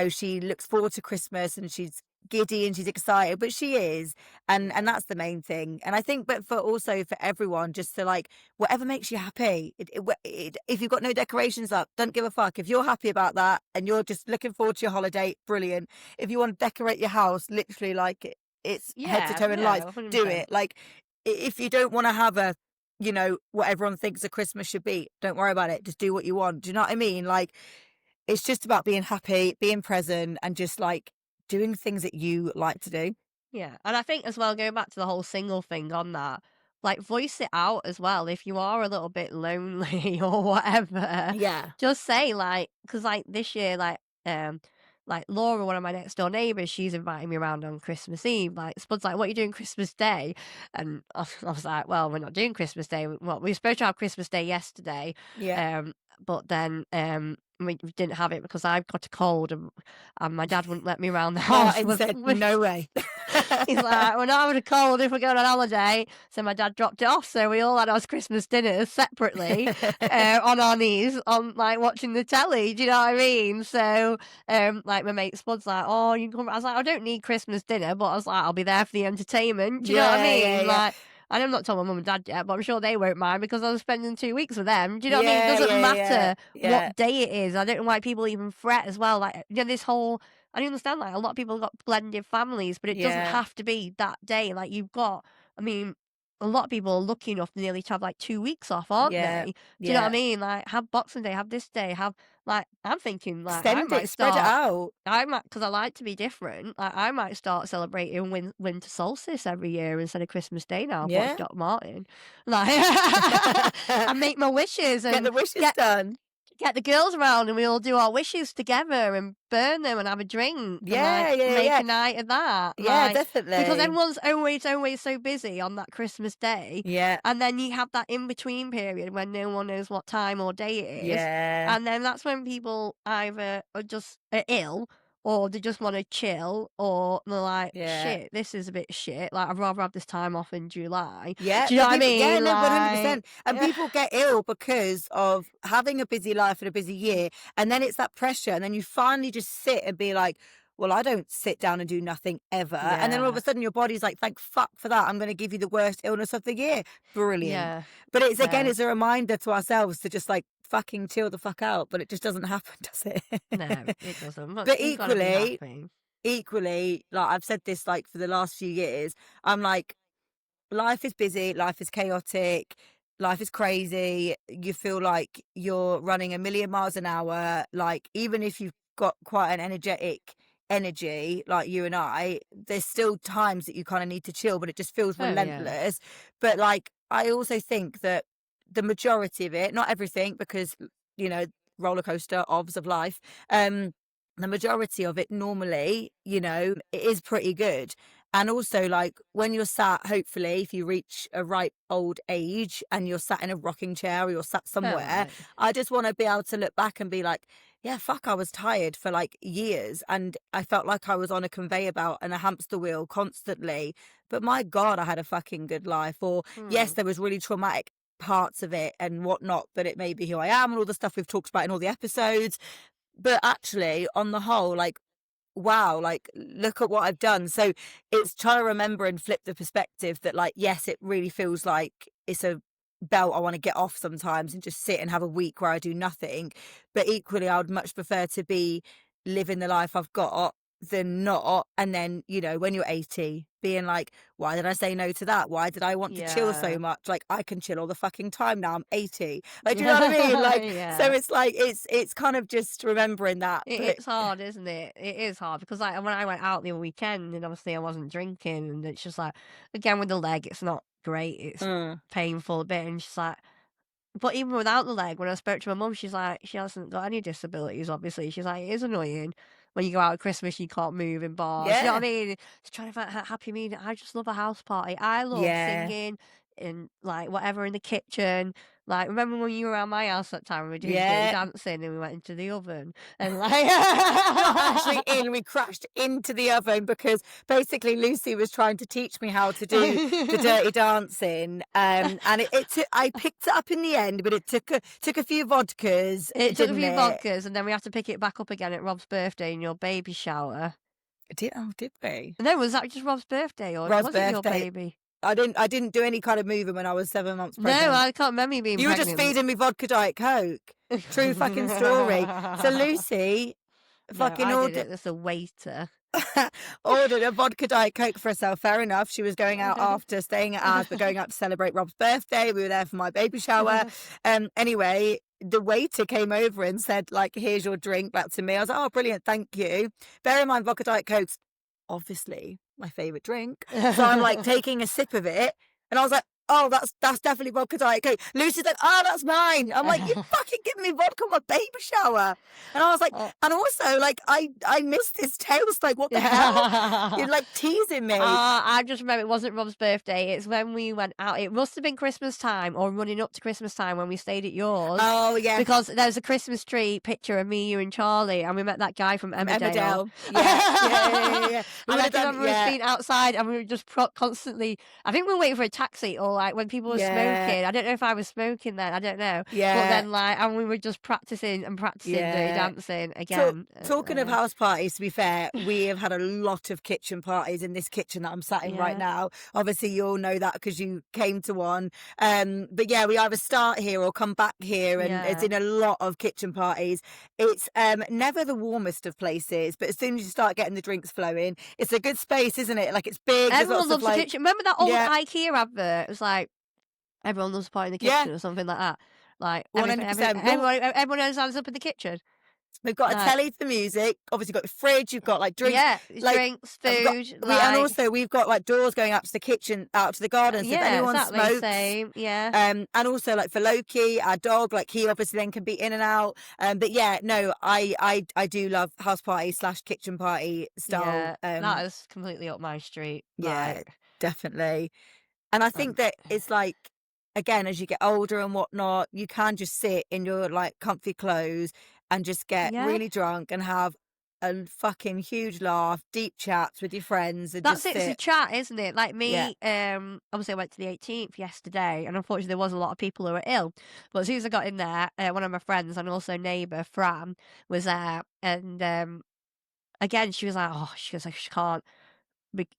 she looks forward to Christmas and she's giddy and she's excited, but she is, and that's the main thing. And I think, but for also for everyone, just to like whatever makes you happy. If you've got no decorations up, don't give a fuck. If you're happy about that and you're just looking forward to your holiday, brilliant. If you want to decorate your house, literally like it's head to Yeah. toe in lights, No, do 100%. it. Like if you don't want to have a what everyone thinks a Christmas should be, don't worry about it. Just do what you want. Do you know what I mean? Like it's just about being happy, being present, and just like doing things that you like to do. Yeah, and I think as well, going back to the whole single thing on that, like voice it out as well. If you are a little bit lonely or whatever, Yeah. just say like, because like this year, like Laura, one of my next door neighbours, she's inviting me around on Christmas Eve. Like Spud's like, "What are you doing Christmas Day?" And I was like, "Well, we're not doing Christmas Day. Well, we were supposed to have Christmas Day yesterday, Yeah. but then we didn't have it because I've got a cold and my dad wouldn't let me around the house Martin said, with no way. He's like, "We're not having a cold if we're going on holiday." So my dad dropped it off. So we all had our Christmas dinners separately on our knees, on like watching the telly. Do you know what I mean? So, like my mate Spud's like, "Oh, you can come." I was like, "I don't need Christmas dinner," but I was like, "I'll be there for the entertainment." Do you know what I Yeah, yeah, mean? yeah. Like, and I'm not told my mum and dad yet, but I'm sure they won't mind because I was spending 2 weeks with them. Do you know what I mean? It Yeah, doesn't yeah, yeah. matter Yeah. what day it is. I don't know why people even fret as well. Like, this whole I understand, like, a lot of people got blended families, but it doesn't Yeah. have to be that day. Like, you've got I mean, a lot of people are lucky enough nearly to have like 2 weeks off, aren't Yeah, they? Do you know what I yeah. mean? Like, have Boxing Day, have this day, have like I'm thinking like Extend it, spread it out. I might because I like to be different. Like, I might start celebrating winter solstice every year instead of Christmas Day now. I've watched Yeah. Doc Martin, like, I make my wishes Get and the wishes done. get the girls around and we all do our wishes together and burn them and have a drink and Yeah, like yeah, make yeah. a night of that. Yeah, Like, because definitely. everyone's always so busy on that Christmas day. Yeah, And then you have that in between period when no one knows what time or day it is. yeah, And then that's when people either are just ill or they just want to chill or they're like, yeah. shit, this is a bit shit. Like, I'd rather have this time off in July. Yeah, Do you no, know what I people, yeah, mean? no, Like, 100%. And people get ill because of having a busy life and a busy year. And then it's that pressure. And then you finally just sit and be like, well, I don't sit down and do nothing ever. And then all of yeah, a sudden your body's like, thank fuck for that. I'm going to give you the worst illness of the year. Brilliant. yeah. But it's again, No. it's a reminder to ourselves to just like fucking chill the fuck out. But it just doesn't happen, does it? No, it doesn't. But But you gotta be happy. equally, like I've said this like for the last few years, I'm like, life is busy, life is chaotic, life is crazy. You feel like you're running a million miles an hour. Like, even if you've got quite an energetic energy, like you and I, there's still times that you kind of need to chill, but it just feels Oh yeah. relentless. But like, I also think that the majority of it, not everything, because, you know, roller coaster of life, the majority of it normally, you know, it is pretty good. And also, like, when you're sat, hopefully, if you reach a ripe old age and you're sat in a rocking chair or you're sat Oh somewhere, right. I just want to be able to look back and be like, yeah, fuck, I was tired for like years and I felt like I was on a conveyor belt and a hamster wheel constantly. But my God, I had a fucking good life. Or, yes, Hmm. there was really traumatic parts of it and whatnot, but it made me who I am and all the stuff we've talked about in all the episodes. But actually, on the whole, like, wow, like, look at what I've done. So it's trying to remember and flip the perspective that, like, yes, it really feels like it's a belt I want to get off sometimes and just sit and have a week where I do nothing. But equally, I would much prefer to be living the life I've got than not. And then, you know, when you're 80, being like, why did I say no to that? Why did I want to chill so Yeah. much? Like, I can chill all the fucking time now. I'm 80. Like, do you know what I mean? Like, so Yeah. it's like, it's kind of just remembering that. But It's hard, isn't it? It is hard because like when I went out the other weekend and obviously I wasn't drinking and it's just like again with the leg it's not great. It's mm, painful a bit and she's like but even without the leg, when I spoke to my mum, she's like, she hasn't got any disabilities, obviously. She's like, it is annoying when you go out at Christmas, you can't move in bars. You know what I yeah, mean? She's trying to find a happy medium. I just love a house party. I love yeah. singing and like whatever in the kitchen. Like, remember when you were around my house that time and we were doing dirty Yeah. dancing and we went into the oven and Not actually like. in, we crashed into the oven because basically Lucy was trying to teach me how to do the dirty dancing. And it took, I picked it up in the end, but it took a few vodkas, It took a didn't few it? vodkas and then we have to pick it back up again at Rob's birthday in your baby shower. Did we? No, was that just Rob's birthday or Rob's was it your birthday. baby? I didn't do any kind of moving when I was 7 months No, pregnant. I can't remember you being You were just pregnant. feeding me vodka Diet Coke. True fucking story. So Lucy No, fucking I did ordered it. That's a waiter. ordered a vodka Diet Coke for herself. Fair enough. She was going out after staying at ours, but going out to celebrate Rob's birthday. We were there for my baby shower. Anyway, the waiter came over and said, like, here's your drink back to me. I was like, oh, brilliant. Thank you. Bear in mind, vodka Diet Coke's obviously my favourite drink. So I'm like taking a sip of it and I was like, oh, that's definitely vodka Diet Coke. Lucy's like, oh, that's mine. I'm like, you fucking give me vodka on my baby shower. And I was like, and also, like, I missed this toast. Like, what the hell? You're like teasing me. I just remember it wasn't Rob's birthday. It's when we went out. It must have been Christmas time or running up to Christmas time when we stayed at yours. Oh, yeah. Because there's a Christmas tree picture of me, you, and Charlie, and we met that guy from Emmerdale. Yeah. And I remember us being outside and we were just constantly, I think we were waiting for a taxi or like when people were smoking. I don't know if I was smoking then, I don't know. Yeah. But then like, and we were just practicing dirty dancing again. Talking of house parties, to be fair, we have had a lot of kitchen parties in this kitchen that I'm sat in right now. Obviously, you all know that because you came to one. But yeah, we either start here or come back here, and it's in a lot of kitchen parties. It's never the warmest of places, but as soon as you start getting the drinks flowing, it's a good space, isn't it? Like, it's big. Everyone loves the kitchen. Remember that old IKEA advert? It was like everyone loves a party in the Yeah. kitchen or something like that. Like 100%. everyone else hands up in the kitchen. We've got a Like, telly for music. Obviously, you've got the fridge. You've got like drinks. yeah, Like drinks, we've got food, and like also we've got like doors going up to the kitchen, out to the garden. So if yeah, anyone exactly, smokes, same, yeah. and also like for Loki, our dog, like he obviously then can be in and out. But yeah, no, I do love house party / kitchen party style. Yeah, that is completely up my street. Yeah, Like, definitely. And I think that it's like, again, as you get older and whatnot, you can just sit in your like comfy clothes and just get yeah, really drunk and have a fucking huge laugh, deep chats with your friends, and that's just it. It's a sit. chat, isn't it? Like Yeah, me, obviously I went to the 18th yesterday, and unfortunately there was a lot of people who were ill. But as soon as I got in there, one of my friends and also neighbour Fran was there, and again she was like, oh, she goes like she can't.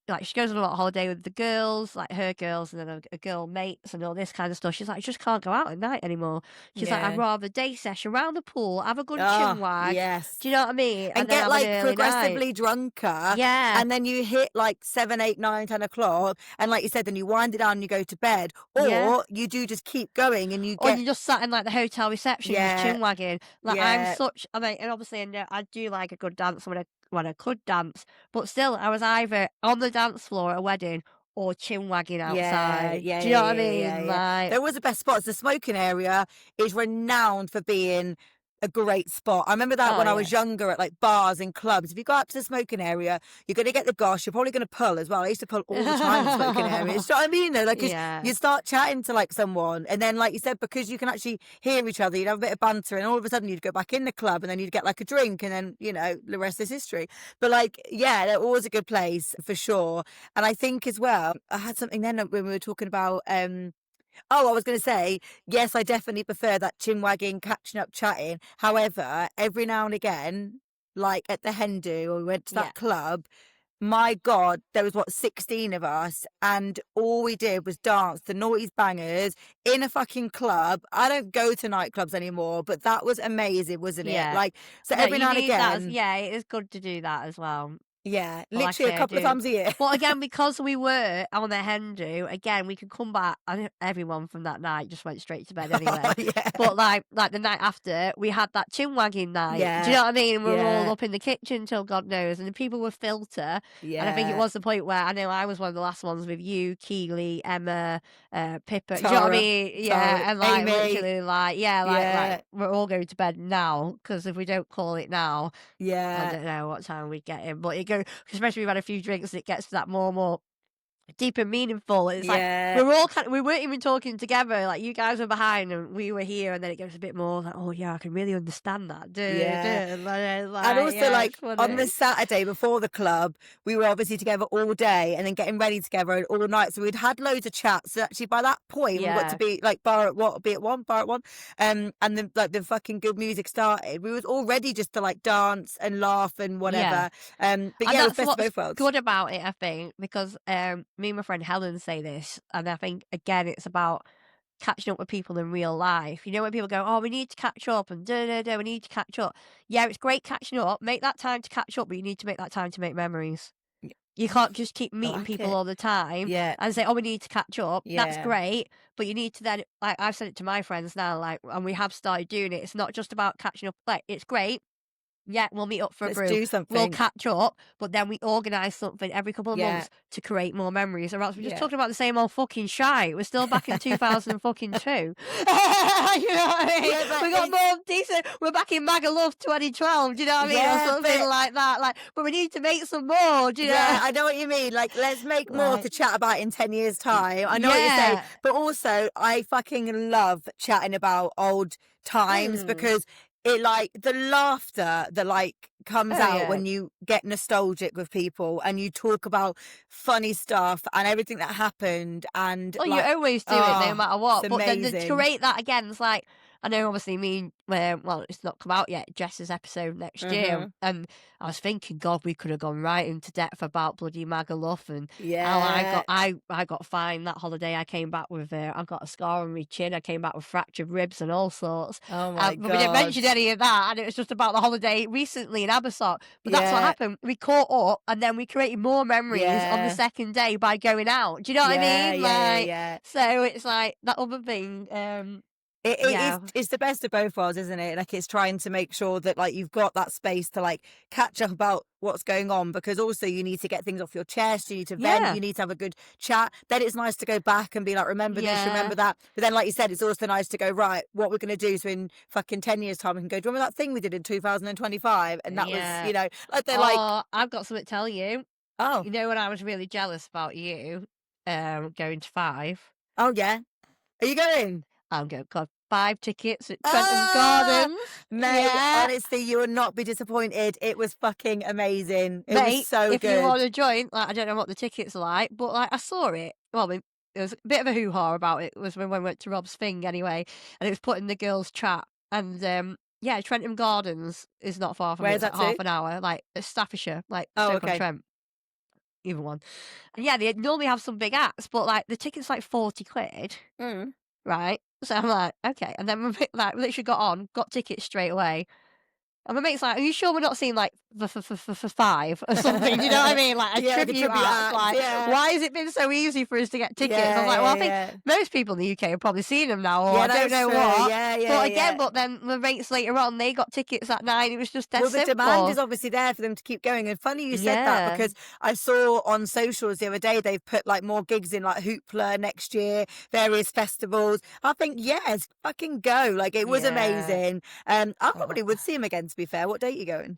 Like she goes on a lot of holiday with the girls, like her girls, and then a girl mates and all this kind of stuff. She's like, I just can't go out at night anymore. She's like, I'd yeah. rather day sesh around the pool, have a good Oh, chin wag. yes. Do you know what I mean? And And then get have an like early night. progressively drunker, Yeah, and then you hit like 7, 8, 9, 10 o'clock, and like you said, then you wind it down and you go to bed, yeah. or you do just keep going and you Or get you just sat in like the hotel reception, just yeah, chin wagging. Like yeah, I mean, and obviously, I do like a good dance when I could dance, but still, I was either on the dance floor at a wedding or chin wagging yeah, outside. yeah, Do you know yeah, what I yeah, yeah, mean? yeah. Like, There was the best spots. The smoking area is renowned for being a great spot. I remember that oh when I yeah, was younger at like bars and clubs. If you go out to the smoking area, you're going to get the gosh. You're probably going to pull as well. I used to pull all the time in smoking areas. Do you know what I mean? Though, like, 'cause yeah, you start chatting to like someone, and then, like you said, because you can actually hear each other, you'd have a bit of banter, and all of a sudden you'd go back in the club, and then you'd get like a drink, and then the rest is history. But like, yeah, they're always a good place for sure. And I think as well, I had something then when we were talking about. Oh, I was going to say, yes, I definitely prefer that chin wagging, catching up, chatting. However, every now and again, like at the Hindu, or we went to yeah, that club, my God, there was 16 of us, and all we did was dance the noughties bangers in a fucking club. I don't go to nightclubs anymore, but that was amazing, wasn't it? yeah. Like, so No, every you now and need that. again, Yeah, it is good to do that as well. yeah, But like I literally a say, I couple of do. times a year. But again, because we were on the Hindu, again, we could come back. I think everyone from that night just went straight to bed anyway. Yeah, But like the night after, we had that chin wagging night. Do you yeah, know what I mean? And we were all yeah, up in the kitchen till God knows, and the people were filter. And I think it yeah. was the point where I know I was one of the last ones with you, Keely, Emma, Pippa. Do you know what I Tara, mean? Tara, Yeah, and like Amy, literally, like yeah, yeah, like we're all going to bed now because if we don't call it now, I yeah, don't know what time we'd get in, but it go especially we've had a few drinks, it gets to that more and more deep and meaningful. It's like yeah, we're all we weren't even talking together. Like you guys were behind and we were here, and then it goes a bit more like, oh yeah, I can really understand that. yeah. And Like, also, yeah, it's like on the funny. Saturday before the club, we were obviously together all day and then getting ready together all night. So we'd had loads of chats. So actually, by that point, we got to Yeah, be like bar at one. And then like the fucking good music started. We was all ready just to like dance and laugh and yeah. whatever. But And yeah, it was that's best of what's both worlds. good about it, I think, because me and my friend Helen say this, and I think again it's about catching up with people in real life. You know, when people go, "Oh, we need to catch up," and da da da, we need to catch up. Yeah, it's great catching up. Make that time to catch up, but you need to make that time to make memories. Yeah, You can't just keep I meeting like people it. all the time Yeah, and say, "Oh, we need to catch up." That's yeah. great, but you need to then, like, I've said it to my friends now, like, and we have started doing it. It's not just about catching up. Like, it's great. Yeah, we'll meet up for a Let's brew. do We'll something. catch up, but then we organise something every couple of Yeah, months to create more memories. Or else we're just yeah. talking about the same old fucking shite. We're still back in 2002. You know what I mean? Yeah, but We got it's more decent. We're back in MAGA Love 2012. Do you know what I mean? Or yeah, something but like that. Like, but we need to make some more. Do you know? yeah, I know what you mean. Like, let's make more Like, to chat about in 10 years' time. I know what you're saying. yeah. But also, I fucking love chatting about old times Mm. because it, like, the laughter that, like, comes Oh out yeah. when you get nostalgic with people and you talk about funny stuff and everything that happened. And, Oh, you like, always do it no oh, matter it's what. But then to amazing. create that again, it's like I know obviously well, it's not come out yet, Jess's episode next year, and I was thinking, God, we could have gone right into depth about bloody Magaluf and how Yeah. I got fine that holiday. I came back with I got a scar on my chin. I came back with fractured ribs and all sorts. Oh my But we didn't mention God. any of that, and it was just about the holiday recently in Abersock. But that's what Yeah. happened. We caught up, and then we created more memories on the Yeah. second day by going out. Do you know what I Yeah, mean? yeah, Like, yeah. so it's like that other thing. Yeah, It's the best of both worlds, isn't it? Like, it's trying to make sure that like you've got that space to like catch up about what's going on, because also you need to get things off your chest, you need to vent, Yeah. you need to have a good chat. Then it's nice to go back and be like, remember this, remember that. But then, like you said, it's also nice to go, right, what we're going to do so in fucking 10 years time we can go, do you remember that thing we did in 2025? And that was, Yeah. you know, like they're like, Oh, I've got something to tell you. oh, You know when I was really jealous about you, going to Five? oh yeah. Are you going? I'm going, got 5 tickets at Trentham Ah, Gardens. mate, Yeah. honestly, you will not be disappointed. It was fucking amazing. It Mate, was so if good. you want to join, like, I don't know what the tickets are like, but like I saw it. Well, there was a bit of a hoo-ha about it. It was when we went to Rob's thing anyway, and it was put in the girls' chat. And yeah, Trentham Gardens is not far from me. Where's It's like that to? half an hour, like it's Staffordshire, like Oh, Stoke on okay. Trent, either one. And yeah, they normally have some big acts, but like the ticket's like 40 quid, Mm. right? So I'm like, okay. And then we like literally got tickets straight away. And my mate's like, are you sure we're not seeing like for 5 or something? Do you know what I mean? Like a Yeah, like a tribute tribute act. act, Like, yeah. why has it been so easy for us to get tickets? Yeah, I'm like, well, I yeah, think yeah. most people in the UK have probably seen them now, or Yeah, I don't that's know true. what. Yeah, yeah, But again, yeah. but then the mates later on, they got tickets at 9. It was just dead Well, the simple. demand is obviously there for them to keep going. And funny you said that, Yeah. because I saw on socials the other day they've put like more gigs in, like Hoopla next year, various festivals. I think, yes, fucking go. Like, it was Yeah. amazing. I Oh. probably would see him again, to be fair. What date are you going?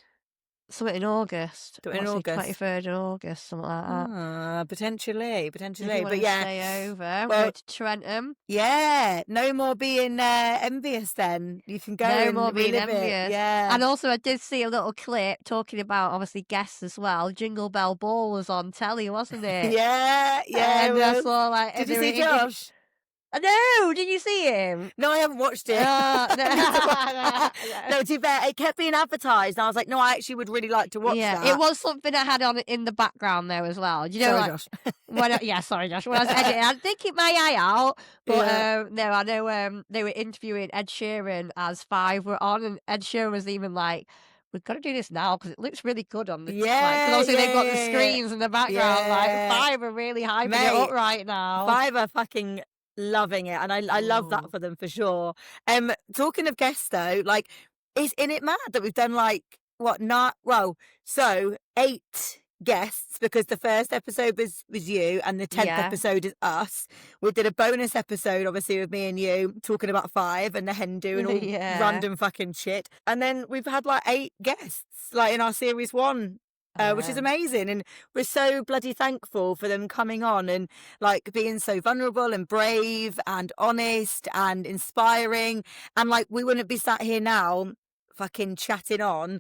Something in August. Do it in What's it, August. 23rd of August, something like that. Potentially. If you But want to yeah. stay over, Well, go to Trentham. yeah, no more being envious then. You can go No and more being relive it. envious. Yeah. And also, I did see a little clip talking about obviously guests as well. Jingle Bell Ball was on telly, wasn't it? Yeah, yeah. And I saw like, Did you they were see Josh? No, did you see him? No, I haven't watched it. No. No, to be fair, it kept being advertised. And I was like, no, I actually would really like to watch that. It was something I had on in the background there as well. Do you know, Sorry, like, Josh. sorry, Josh. When I was editing, I did keep my eye out. But Yeah. no, I know they were interviewing Ed Sheeran as Five were on, and Ed Sheeran was even like, we've got to do this now because it looks really good on the Yeah, because obviously they've got the yeah, screens in the background. yeah. Like Five are really hyping it Mate, up right now. Five are fucking loving it, and I love that for them for sure. Talking of guests though, like, isn't it mad that we've done like what not? Well, so 8 guests, because the first episode was you and the 10th Yeah. episode is us. We did a bonus episode obviously with me and you talking about Five and the Hindu and all Yeah. random fucking shit, and then we've had like 8 guests like in our series 1. Which is amazing, and we're so bloody thankful for them coming on and like being so vulnerable and brave and honest and inspiring, and like we wouldn't be sat here now fucking chatting on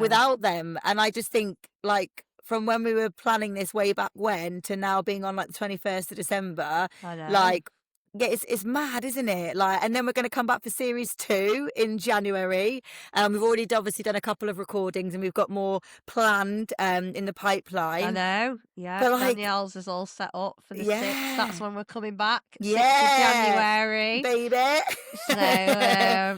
without them. And I just think, like, from when we were planning this way back when to now being on like the 21st of December, I know. like, yeah, it's mad, isn't it? Like, and then we're going to come back for series 2 in January. We've already obviously done a couple of recordings, and we've got more planned in the pipeline. I know, yeah. But, like, Danielle's is all set up for the 6th. That's when we're coming back. 6th of Yeah, January. baby. So,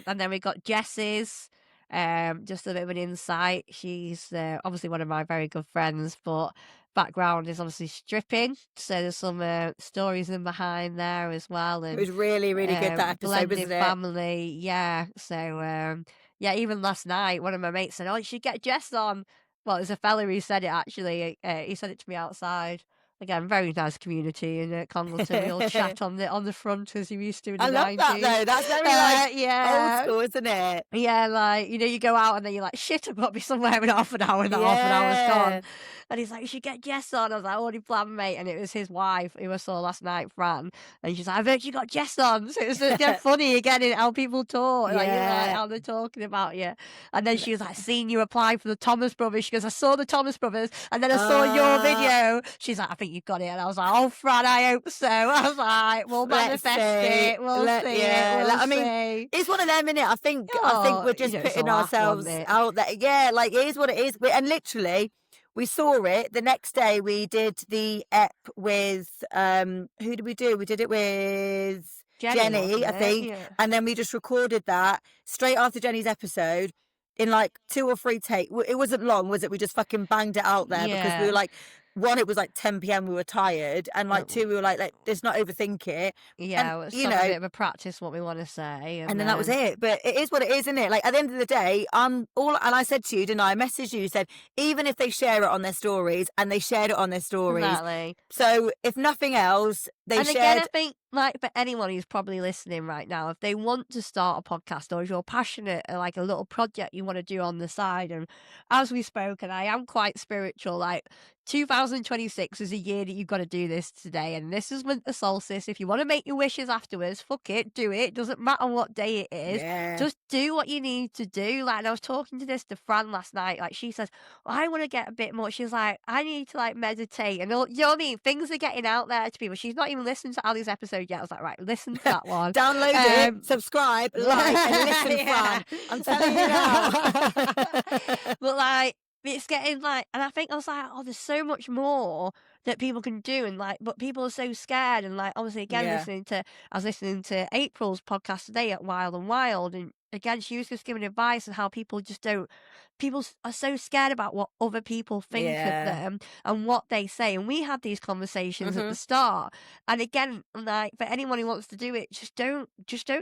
and then we got Jess's. Just a bit of an insight. She's obviously one of my very good friends, but background is obviously stripping. So there's some stories in behind there as well. And It was really, really good, that episode, blended wasn't it? family, yeah. So yeah, even last night, one of my mates said, "Oh, you should get Jess on." Well, there's a fella who said it actually. He said it to me outside. Again, very nice community in Congleton. We all chat on the front as you used to in the I love 90s. that though. That's very like yeah. old school, isn't it? Yeah, like, you know, you go out and then you're like, shit, I've got to be somewhere in half an hour, and that half an hour's gone. And he's like, you should get Jess on. I was like, already planned, mate. And it was his wife who I saw last night, Fran. And she's like, I've heard you got Jess on. So it's just funny again in how people talk, like, you know, like how they're talking about you. And then she was like, seen you apply for the Thomas Brothers. She goes, I saw the Thomas Brothers, and then I saw your video. She's like, I think think you've got it. And I was like, oh, Fran, I hope so. I was like, we'll manifest it. We'll see it. We'll I mean, see. it's one of them, innit? I think we're just It's a putting laugh, ourselves wasn't it? out there. Yeah, like it is what it is. And literally, we saw it the next day. We did the ep with who did we do? We did it with Jenny, I think, and then we just recorded that straight after Jenny's episode in like 2 or 3 takes. It wasn't long, was it? We just fucking banged it out there because we were like, one, it was like 10 p.m. we were tired, and like 2, we were like let's not overthink it. Yeah, and, you know, a bit of a practice what we want to say, and then that was it. But it is what it is, isn't it? Like at the end of the day, and I said to you, didn't I messaged you, said even if they share it on their stories, and they shared it on their stories, exactly. So if nothing else, they and shared. Again, I think like for anyone who's probably listening right now, if they want to start a podcast, or if you're passionate, like a little project you want to do on the side, and as we spoke, and I am quite spiritual, like 2026 is a year that you've got to do this today, and this is winter solstice. If you want to make your wishes afterwards, fuck it, do it. Doesn't matter what day it is. Just do what you need to do. Like, and I was talking to Fran last night. Like, she says, well, I want to get a bit more. She's like, I need to like meditate, and you know what I mean. Things are getting out there to people. She's not even listened to Ali's episode yet. I was like, right, listen to that one. Download it, subscribe, like, and listen, Fran. I'm telling you now. But like, it's getting like, and I was like, oh, there's so much more that people can do, and like, but people are so scared. And like, obviously, again, I was listening to April's podcast today at Wild and Wild, and again, she was just giving advice on how people are so scared about what other people think of them and what they say. And we had these conversations at the start. And again, like for anyone who wants to do it, just don't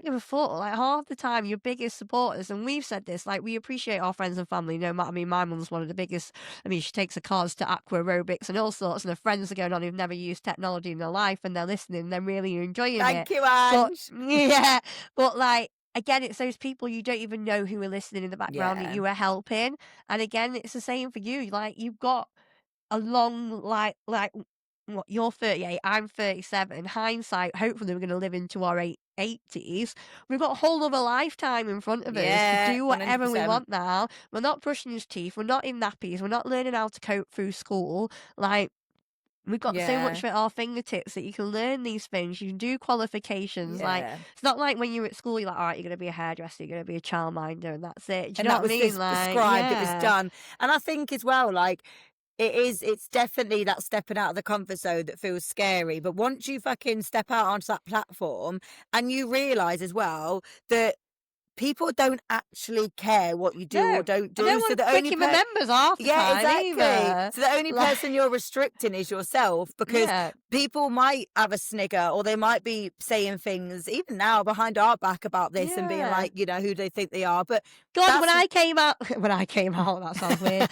give a fuck. Like half the time, your biggest supporters, and we've said this, like we appreciate our friends and family. No matter, I mean, my mum's one of the biggest. I mean, she takes her cars to aqua aerobics and all sorts, and her friends are going on who've never used technology in their life, and they're listening. They're really enjoying it. Thank you, Ange. But like. Again, it's those people you don't even know who are listening in the background that you are helping. And again, it's the same for you. Like, you've got a long, like what, you're 38, I'm 37. Hindsight, hopefully we're going to live into our 80s. We've got a whole other lifetime in front of us to do whatever 100%. We want now. We're not brushing his teeth. We're not in nappies. We're not learning how to cope through school. Like, we've got so much at our fingertips that you can learn these things. You can do qualifications. Like, it's not like when you're at school, you're like, all right, you're going to be a hairdresser, you're going to be a childminder, and that's it. Do you know what I mean? Like, prescribed, it was done. And I think as well, like, it's definitely that stepping out of the comfort zone that feels scary. But once you fucking step out onto that platform and you realise as well that people don't actually care what you do or don't do. I don't want to pick members half the time exactly. either. So the only person you're restricting is yourself, because people might have a snigger, or they might be saying things even now behind our back about this and being like, you know, who they think they are. But God, when I came out, that sounds weird.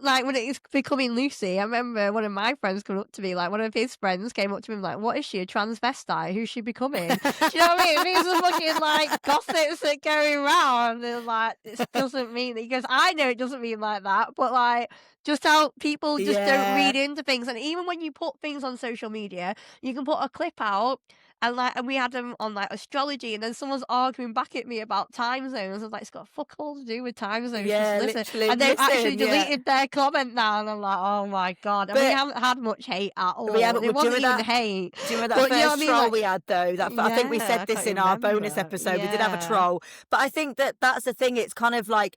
Like when it was becoming Lucy, I remember one of my friends coming up to me, like one of his friends came up to me like, what is she, a transvestite? Who's she becoming? Do you know what I mean? These are fucking like gossips that going around, and like, it doesn't mean that. He goes, I know it doesn't mean like that, but like, just how people just don't read into things. And even when you put things on social media, you can put a clip out, and we had them on like astrology, and then someone's arguing back at me about time zones. I was like, it's got fuck all to do with time zones. Literally. And they've actually deleted their comment now, and I'm like, oh my God. And we haven't had much hate at all. It wasn't even hate. Do you remember that first troll we had though? I think we said this in our bonus episode. We did have a troll. But I think that's the thing. It's kind of like,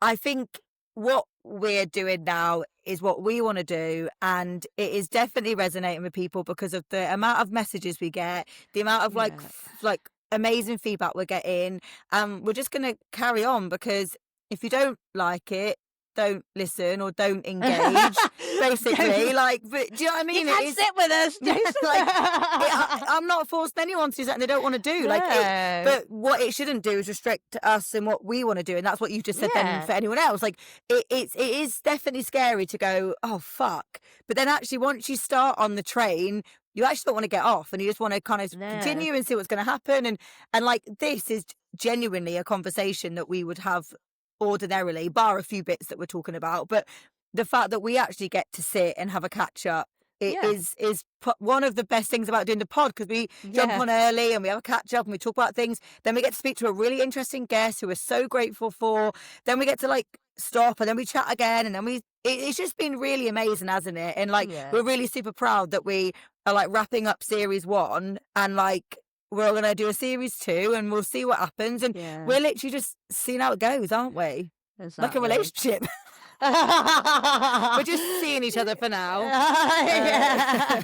I think what we're doing now is what we want to do, and it is definitely resonating with people because of the amount of messages we get, the amount of like amazing feedback we're getting. We're just going to carry on, because if you don't like it, don't listen or don't engage, basically. Like, but do you know what I mean? You can't sit with us. I'm not forcing anyone to do something they don't want to do. But what it shouldn't do is restrict us and what we want to do, and that's what you just said. Then for anyone else, like it is definitely scary to go, oh fuck. But then actually, once you start on the train, you actually don't want to get off, and you just want to kind of continue and see what's going to happen. And like, this is genuinely a conversation that we would have ordinarily, bar a few bits that we're talking about, but the fact that we actually get to sit and have a catch up is one of the best things about doing the pod, because we jump on early and we have a catch up and we talk about things. Then we get to speak to a really interesting guest who we're so grateful for. Then we get to like stop, and then we chat again, and then we it's just been really amazing, hasn't it? And like, Yeah. we're really super proud that we are like wrapping up series 1 and like we're going to do a series 2 and we'll see what happens. And Yeah. we're literally just seeing how it goes, aren't we? Exactly. Like a relationship. We're just seeing each other for now. Yeah.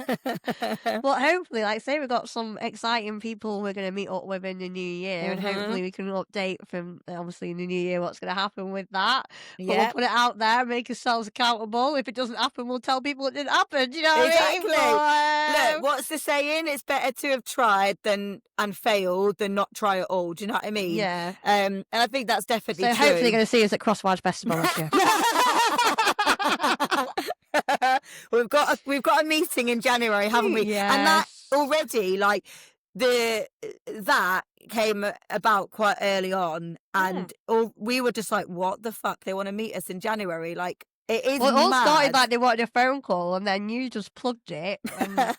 Well, hopefully, like say we've got some exciting people we're going to meet up with in the new year, and hopefully we can update from obviously in the new year what's going to happen with that. But we'll Yeah, put it out there, make ourselves accountable. If it doesn't happen, we'll tell people it didn't happen. Do you know what I mean? exactly. Look, But, what's the saying? It's better to have tried than and failed than not try at all. Do you know what I mean? yeah. And I think that's definitely So true. hopefully you're going to see us at Crosswise Festival next year. we've got a meeting in January, haven't we? Yes. And that already, like that came about quite early on, and we were just like, "What the fuck? They want to meet us in January?" Like it is. Well, it all mad. started like they wanted a phone call, and then you just plugged it. And, like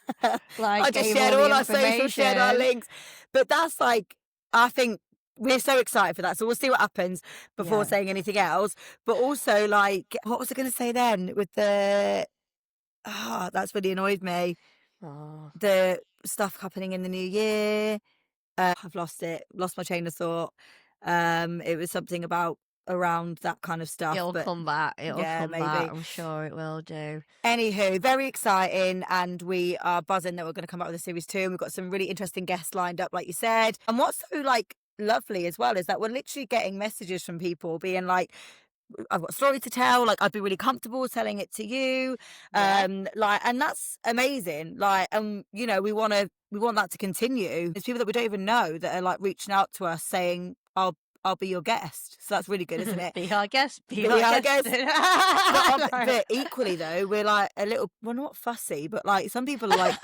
I just gave shared all all the our socials, shared our information. links, but that's like, I think we're so excited for that. So we'll see what happens before Yeah. saying anything else. But also, like, what was I going to say then with the? That's really annoyed me. Oh. The stuff happening in the new year. I've lost my train of thought. It was something about around that kind of stuff. It'll but come back. It'll yeah, come maybe. back. I'm sure it will do. Anywho, very exciting, and we are buzzing that we're going to come out with a series 2, and we've got some really interesting guests lined up, like you said. And what's so like lovely as well is that we're literally getting messages from people being like, I've got a story to tell, like I'd be really comfortable telling it to you. Yeah. Like, and that's amazing. Like, you know, we want that to continue. There's people that we don't even know that are like reaching out to us saying, I'll be your guest. So that's really good, isn't it? Be our guest. Be our our guest. guest. But equally though, we're like we're not fussy, but like some people are like,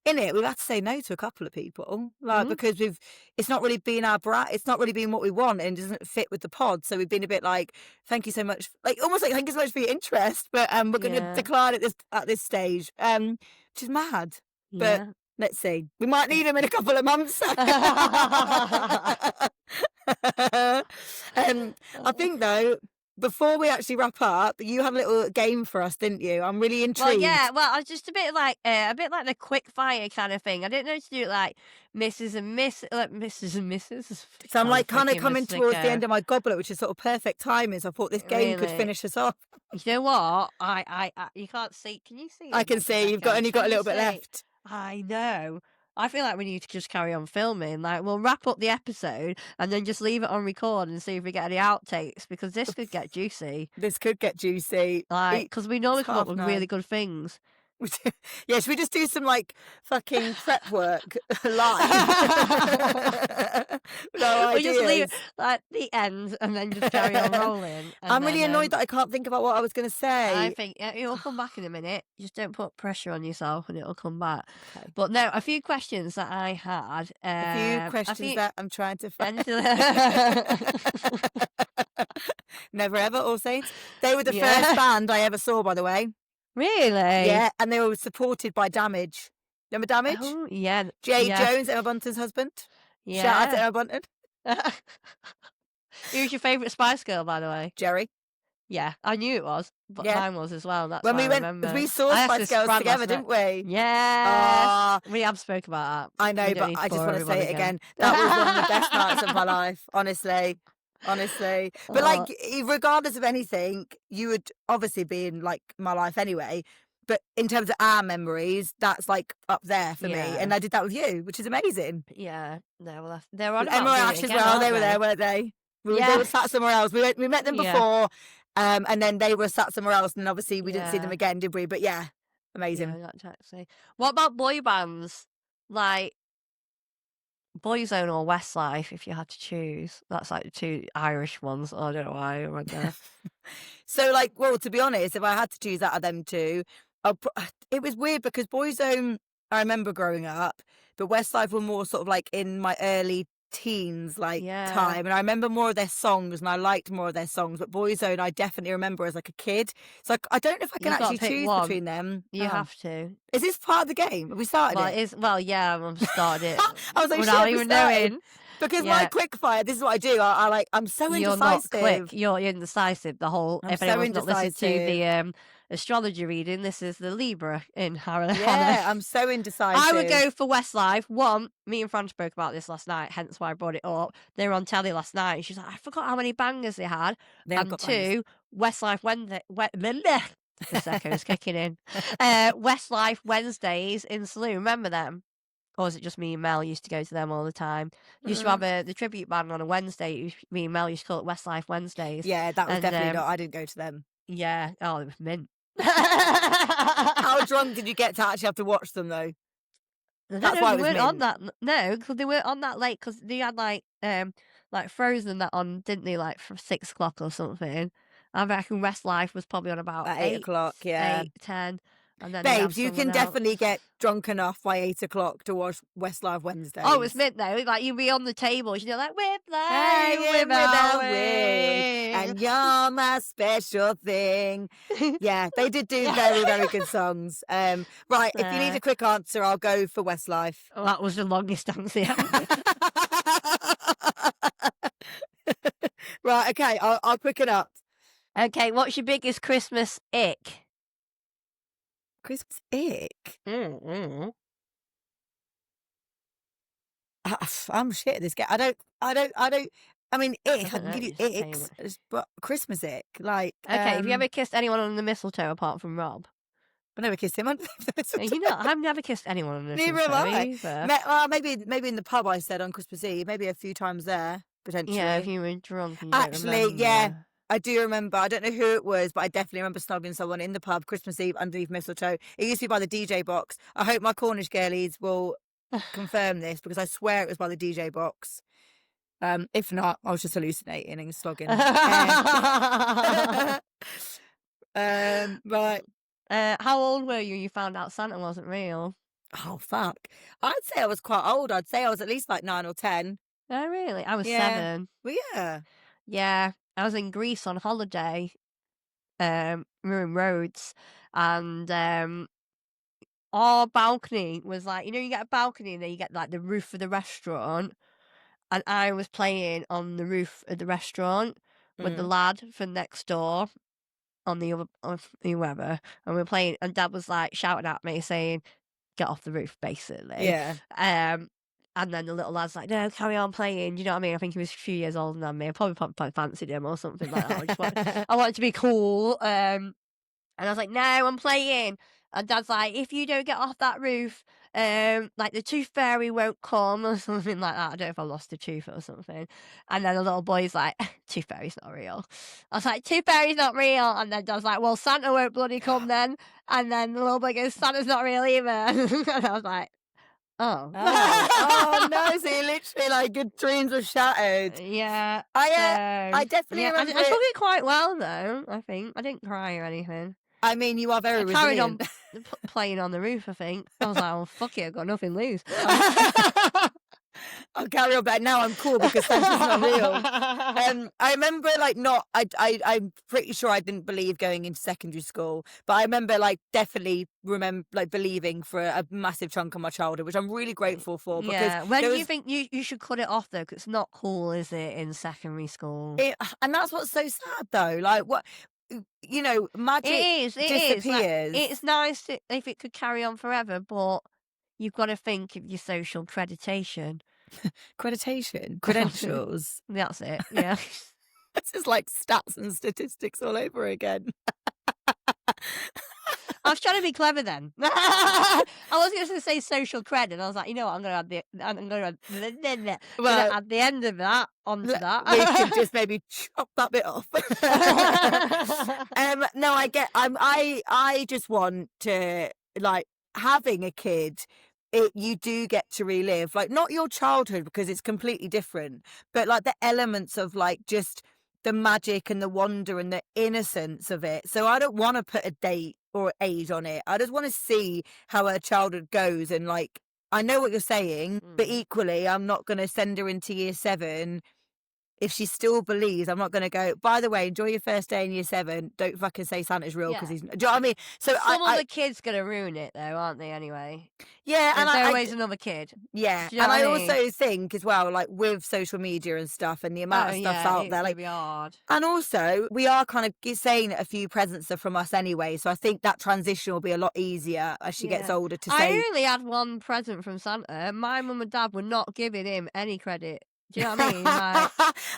in it, we've had to say no to a couple of people, like because it's not really been our it's not really been what we want, and it doesn't fit with the pod. So we've been a bit like, thank you so much, like almost like thank you so much for your interest, but we're going to decline at this stage, which is mad. But let's see, we might need him in a couple of months. I think though, before we actually wrap up, you had a little game for us, didn't you? I'm really intrigued. Well, yeah. Well, I was just a bit like the Quickfire kind of thing. I didn't know to do it like Mrs. and Mrs. So I'm like kind of coming towards the end of my goblet, which is sort of perfect timing. So I thought this game could finish us off. You know what? I you can't see. Can you see? I can see. You've only got a little bit left. I know. I feel like we need to just carry on filming. Like, we'll wrap up the episode and then just leave it on record and see if we get any outtakes, because this could get juicy. This could get juicy. Like, because we normally come up with really good things. Yeah, should we just do some like fucking prep work live? No we just leave like the end and then just carry on rolling. I'm really annoyed that I can't think about what I was going to say. I think it'll come back in a minute. Just don't put pressure on yourself and it'll come back. Okay. But no, a few questions that I had. A few questions that I'm trying to find. Never Ever, All Saints. They were the first band I ever saw, by the way. Really? Yeah, and they were supported by Damage. Remember Damage? Oh, yeah. Jay Jones, Emma Bunton's husband. Yeah. Shout out to Emma Bunton. Who's your favourite Spice Girl, by the way? Jerry. Yeah, I knew it was, but mine was as well. That's when why we I went, remember. we saw Spice Girls together, didn't we? Yeah. We have spoke about that. I know, but I just want to say it again. That was one of the best nights of my life, honestly. But like, regardless of anything, you would obviously be in like my life anyway. But in terms of our memories, that's like up there for me. And I did that with you, which is amazing. Yeah. No, well, they're on Emma and Ash as well. They were there, weren't they? They were sat somewhere else. We met them before, and then they were sat somewhere else, and obviously we didn't see them again, did we? But yeah, amazing. Yeah, exactly. What about boy bands? Like Boyzone or Westlife, if you had to choose? That's like the two Irish ones. I don't know why I went there. So, like, well, to be honest, if I had to choose out of them two, it was weird because Boyzone, I remember growing up, but Westlife were more sort of like in my early teens time, and I remember more of their songs, and I liked more of their songs. But Boyzone, I definitely remember as like a kid. So I don't know if I can actually choose between them. You have to. Is this part of the game? Have we started it? Is. Well, yeah, I've started it. I was like, without even knowing. Because my quickfire, this is what I do. I'm so You're indecisive. not quick. You're indecisive. The whole. I'm If so anyone's not listened to indecisive. the astrology reading, this is the Libra in Hana. Yeah, I'm so indecisive. I would go for Westlife. One, me and Fran spoke about this last night, hence why I brought it up. They were on telly last night, and she's like, I forgot how many bangers they had. They have And got two, Westlife Wednesday. Prosecco's kicking in. Westlife Wednesdays in Saloon. Remember them? Or is it just me and Mel used to go to them all the time? Used to have the tribute band on a Wednesday. Me and Mel used to call it Westlife Wednesdays. Yeah, that was definitely not. I didn't go to them. Yeah. Oh, it was mint. How drunk did you get to actually have to watch them though? That's why it was weren't on mint. that. No, because they weren't on that late. Because they had like Frozen that on, didn't they? Like for 6 o'clock or something. I reckon Westlife was probably on about At 8 o'clock. Yeah, 8, 10. And then babes, you can definitely get drunk enough by 8 o'clock to watch Westlife Wednesdays. Oh, it was mint though. Like you'd be on the table, you know, like with Hey, life, without way. and you're my special thing. Yeah, they did do very, very good songs. Right, if you need a quick answer, I'll go for Westlife. Oh, that was the longest answer. Right, okay, I'll quicken up. Okay, what's your biggest Christmas ick? Christmas ick? I'm shit at this game. I mean, ick. I can give you icks, but Christmas ick. Like, okay, have you ever kissed anyone on the mistletoe apart from Rob? I never kissed him on the mistletoe. You know, I've never kissed anyone on the mistletoe. Neither have I. Maybe in the pub I said on Christmas Eve. Maybe a few times there potentially. Yeah, if you were drunk. And you actually, yeah. I do remember. I don't know who it was, but I definitely remember snuggling someone in the pub Christmas Eve underneath mistletoe. It used to be by the DJ box. I hope my Cornish girlies will confirm this because I swear it was by the DJ box. If not, I was just hallucinating and slogging. Right. How old were you? You found out Santa wasn't real. Oh fuck! I'd say I was quite old. I'd say I was at least like 9 or 10. Oh really? I was 7. Well, yeah. Yeah, I was in Greece on holiday. We were in Rhodes, and our balcony was like, you know, you get a balcony and then you get like the roof of the restaurant, and I was playing on the roof of the restaurant with the lad from next door on the other whoever, and we were playing, and Dad was like shouting at me saying, "Get off the roof," basically. Yeah. And then the little lad's like, "No, carry on playing." Do you know what I mean? I think he was a few years older than me. I probably fancied him or something like that. I wanted to be cool. And I was like, "No, I'm playing." And Dad's like, "If you don't get off that roof, like the tooth fairy won't come," or something like that. I don't know if I lost a tooth or something. And then the little boy's like, "Tooth fairy's not real." I was like, "Tooth fairy's not real." And then Dad's like, "Well, Santa won't bloody come then." And then the little boy goes, "Santa's not real either." And I was like, oh no! So you literally like your dreams were shattered. Yeah. I definitely remember. I took it quite well though. I think I didn't cry or anything. I mean, you are very resilient. Carried on playing on the roof. I think I was like, "Oh fuck it, I've got nothing to lose." I'll carry on, but now I'm cool because Santa's not real. I remember I'm pretty sure I didn't believe going into secondary school, but I remember definitely believing for a massive chunk of my childhood, which I'm really grateful for. Because yeah. When do you think you should cut it off though? Because it's not cool, is it, in secondary school? And that's what's so sad though. Like what. You know, magic disappears. It's nice if it could carry on forever, but you've got to think of your social credentials. That's it. Yeah. This is like stats and statistics all over again. I was trying to be clever then. I was going to say social cred, and I was like, you know what, I'm going to add the end of that onto that. We could just maybe chop that bit off. No, I just want to, like, having a kid, you do get to relive, like, not your childhood because it's completely different, but like the elements of like just the magic and the wonder and the innocence of it. So I don't want to put a date or age on it. I just want to see how her childhood goes. And like, I know what you're saying, but equally, I'm not going to send her into year 7 if she still believes, I'm not going to go, by the way, enjoy your first day in year 7. Don't fucking say Santa's real because Yeah. he's. Do you know what I mean? So Some other kid's gonna ruin it, though, aren't they? Anyway, yeah, and there's always another kid. yeah, Do you know and what I I mean? also think as well, like with social media and stuff, and the amount of stuff's out it's there, gonna like. be hard. And also, we are kind of saying a few presents are from us anyway, so I think that transition will be a lot easier as she gets older to say. I only had one present from Santa. My mum and dad were not giving him any credit. Do you know what I mean? Like,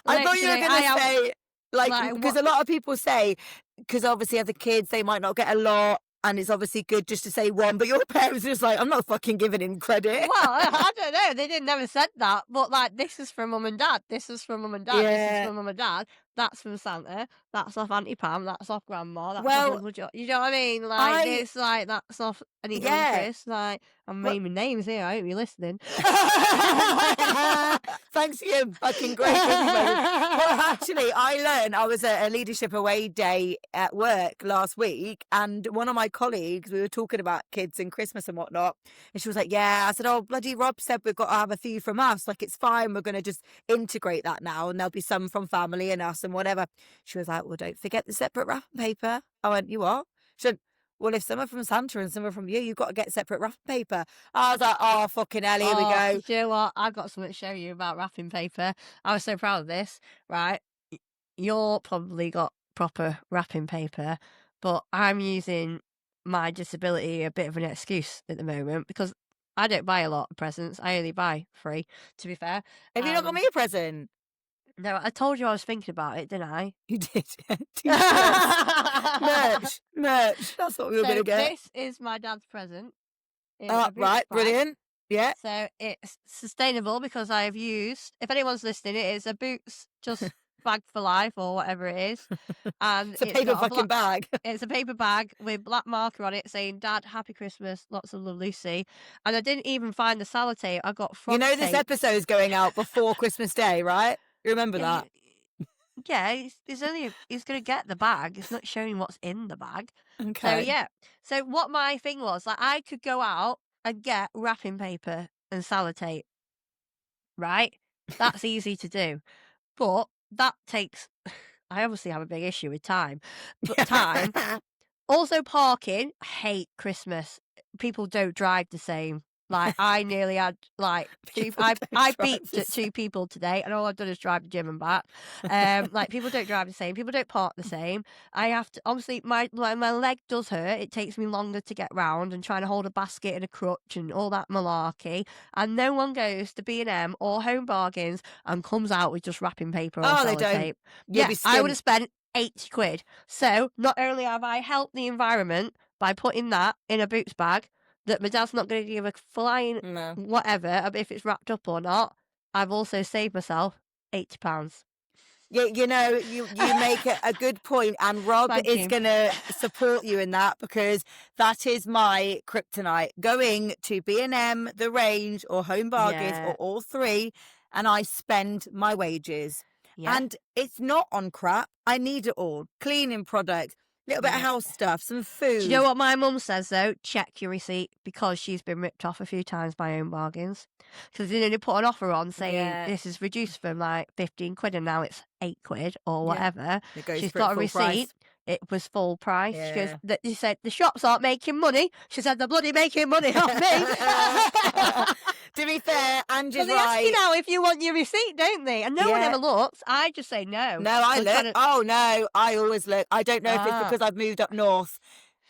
I thought you were literally, going to say, like, because a lot of people say, because obviously as the kids, they might not get a lot, and it's obviously good just to say one, but your parents are just like, I'm not fucking giving him credit. Well, I don't know. They never said that, but like, this is from mum and dad. This is from mum and dad. This is from mum and dad. That's from Santa. That's off Auntie Pam. That's off Grandma. That's off Uncle John. You know what I mean? Like, it's like, that's off Anita and Chris. Like, I'm naming names here. I hope you're listening. Thanks for your fucking great cookie moment. Well, actually, I was at a leadership away day at work last week, and one of my colleagues, we were talking about kids and Christmas and whatnot, and she was like, yeah, I said, oh, bloody Rob said we've got to have a few from us, like it's fine, we're going to just integrate that now, and there'll be some from family and us and whatever. She was like, well, don't forget the separate wrapping paper. I went, you what? She said, well, if some are from Santa and some are from you've got to get separate wrapping paper. I was like, oh, fucking hell, here we go. Do you know what? I've got something to show you about wrapping paper. I was so proud of this, right? You're probably got proper wrapping paper, but I'm using my disability a bit of an excuse at the moment because I don't buy a lot of presents. I only buy 3, to be fair. Have you not got me a present? No, I told you I was thinking about it, didn't I? You did. Merch. That's what we were going to get. This is my dad's present. Right, brilliant. Yeah. So it's sustainable because I've used, if anyone's listening, it is a Boots Just Bag for Life or whatever it is. And it's a paper fucking bag. It's a paper bag with black marker on it saying, Dad, Happy Christmas, lots of love, Lucy. And I didn't even find the sellotape. I got frog tape. This episode's going out before Christmas Day, right? You remember that? Yeah, he's going to get the bag. It's not showing what's in the bag. Okay. So, yeah. So, what my thing was, like, I could go out and get wrapping paper and sellotape, right? That's easy to do. But that takes, I obviously have a big issue with time. But time. Also, parking. I hate Christmas. People don't drive the same. Like, I nearly had, like, I beeped at 2 people today, and all I've done is drive to gym and back. Like, people don't drive the same. People don't park the same. I have to, obviously, my leg does hurt. It takes me longer to get round and trying to hold a basket and a crutch and all that malarkey. And no one goes to B&M or Home Bargains and comes out with just wrapping paper or sellotape. They don't. Yeah, I would have spent 80 quid. So, not only have I helped the environment by putting that in a Boots bag, that my dad's not going to give a flying whatever if it's wrapped up or not, I've also saved myself £80. Yeah, you know, you make a good point, and Rob is going to support you in that because that is my kryptonite. Going to B&M, The Range, or Home Bargains, or all 3, and I spend my wages. Yeah. And it's not on crap. I need it all. Cleaning products. Little bit of house stuff, some food. Do you know what my mum says, though? Check your receipt, because she's been ripped off a few times by Home Bargains. Because they put an offer on saying this is reduced from like 15 quid and now it's 8 quid or whatever. She's got a receipt. Price. It was full price. She goes, she said, the shops aren't making money. She said, they're bloody making money off me. To be fair, Angie's they ask you now if you want your receipt, don't they? And no one ever looks. I just say no. No, I look. Oh, no, I always look. I don't know if it's because I've moved up north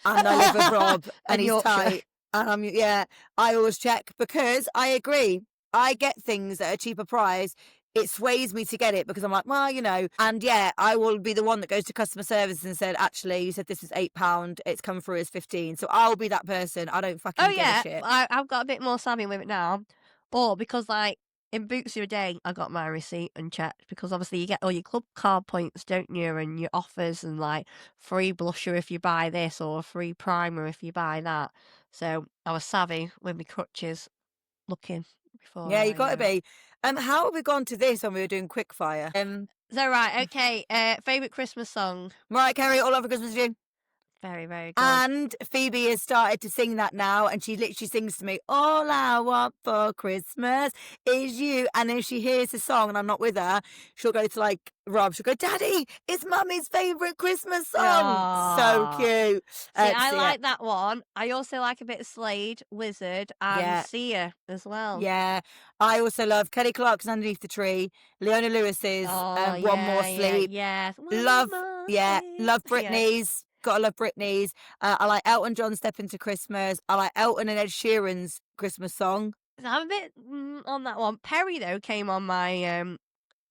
and I live with Rob and he's tight. And I always check because I agree. I get things at a cheaper price. It sways me to get it because I'm like, well, you know, and I will be the one that goes to customer service and said, actually, you said this is £8, it's come through as 15. So I'll be that person. I don't fucking give a shit. I've got a bit more savvy with it now. Or because like in Boots the other day, I got my receipt and checked because obviously you get all your club card points, don't you? And your offers and like free blusher if you buy this or free primer if you buy that. So I was savvy with my crutches looking before. Yeah, you got to be. How have we gone to this when we were doing Quickfire? So right, okay. Favourite Christmas song? Mariah Carey, All Over Christmas, June. Very, very good. And Phoebe has started to sing that now, and she literally sings to me, all I want for Christmas is you. And then if she hears the song and I'm not with her, she'll go to like Rob, she'll go, Daddy, it's Mummy's favourite Christmas song. So Aw. cute. See, I So, like that one. I also like a bit of Slade, Wizard, and Yeah. Sia as well. Yeah. I also love Kelly Clarkson Underneath the Tree, Leona Lewis's Oh, One More yeah, Sleep. yes. One Love, more yeah, sleep. love Yeah. Britney's. Gotta love Britney's. I like Elton John Step Into Christmas. I like Elton and Ed Sheeran's Christmas song. So I'm a bit on that one. Perry, though, came on my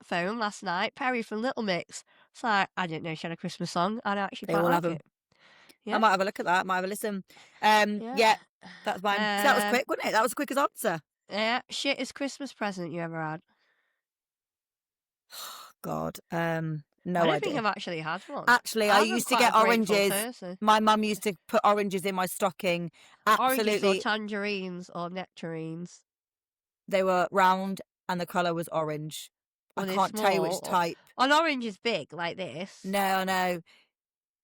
phone last night. Perry from Little Mix. So I didn't know she had a Christmas song. I actually They quite all like have them. it. I Yeah. might have a look at that. Might have a listen. Yeah, that's mine. So that was quick, wasn't it? That was the quickest answer. Yeah. Shittest Christmas present you ever had? God, no I don't idea. think I've actually had one. Actually, I I'm used to quite get a grateful oranges. person. My mum used to put oranges in my stocking. Oranges or Absolutely, tangerines or nectarines? they were round and the colour was orange. Were I they can't tell you which small? type. An orange is big, like this. No.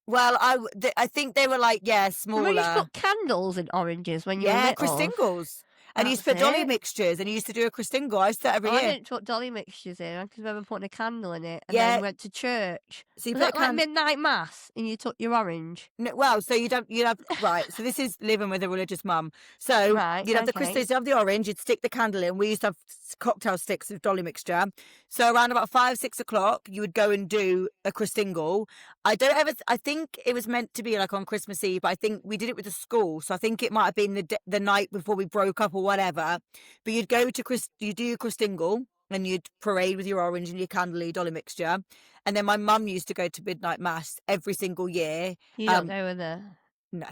Well, I think they were like, yeah, Remember you used to smaller. put candles in oranges when you were Yeah, little? Christingles. And you used to put That's dolly it. mixtures and you used to do a Christingle. I used to do that every Oh, I year. didn't put dolly mixtures in. I can remember putting a candle in it and Yeah. then went to church. So you Was put that a like can. midnight mass and you took your orange? No, well, so you'd have right. So this is living with a religious mum. So Right, you'd have the okay. crystals, you'd have the orange, you'd stick the candle in. We used to have cocktail sticks of dolly mixture. So around about 5-6 o'clock, you would go and do a Christingle. I think it was meant to be like on Christmas Eve, but I think we did it with the school. So I think it might have been the night before we broke up or whatever. But you'd go to you do your Christingle and you'd parade with your orange and your candle, dolly mixture. And then my mum used to go to midnight mass every single year. You don't go with her? No.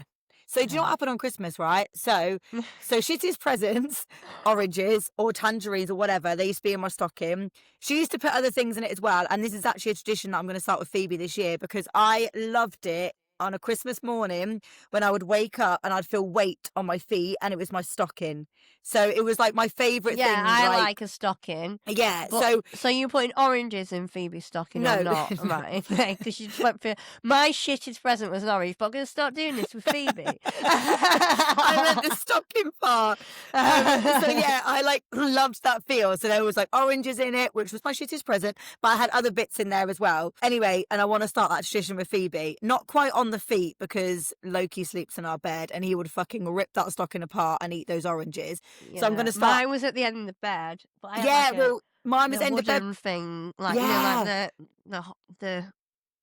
So do you know what happened on Christmas, right? So shittiest presents, oranges or tangerines or whatever, they used to be in my stocking. She used to put other things in it as well. And this is actually a tradition that I'm going to start with Phoebe this year because I loved it on a Christmas morning when I would wake up and I'd feel weight on my feet and it was my stocking. So it was like my favourite thing. Yeah, I like a stocking. Yeah. But, so you're putting oranges in Phoebe's stocking or not? No. Right, because she just went for my shittest present was an orange, but I'm going to start doing this with Phoebe. I meant the stocking part. So yeah, I loved that feel. So there was like oranges in it, which was my shittest present, but I had other bits in there as well. Anyway, and I want to start that tradition with Phoebe. Not quite on the feet because Loki sleeps in our bed and he would fucking rip that stocking apart and eat those oranges. Yeah. So I'm going to start. Mine was at the end of the bed. But I had mine was the end of bed thing, like you know, like the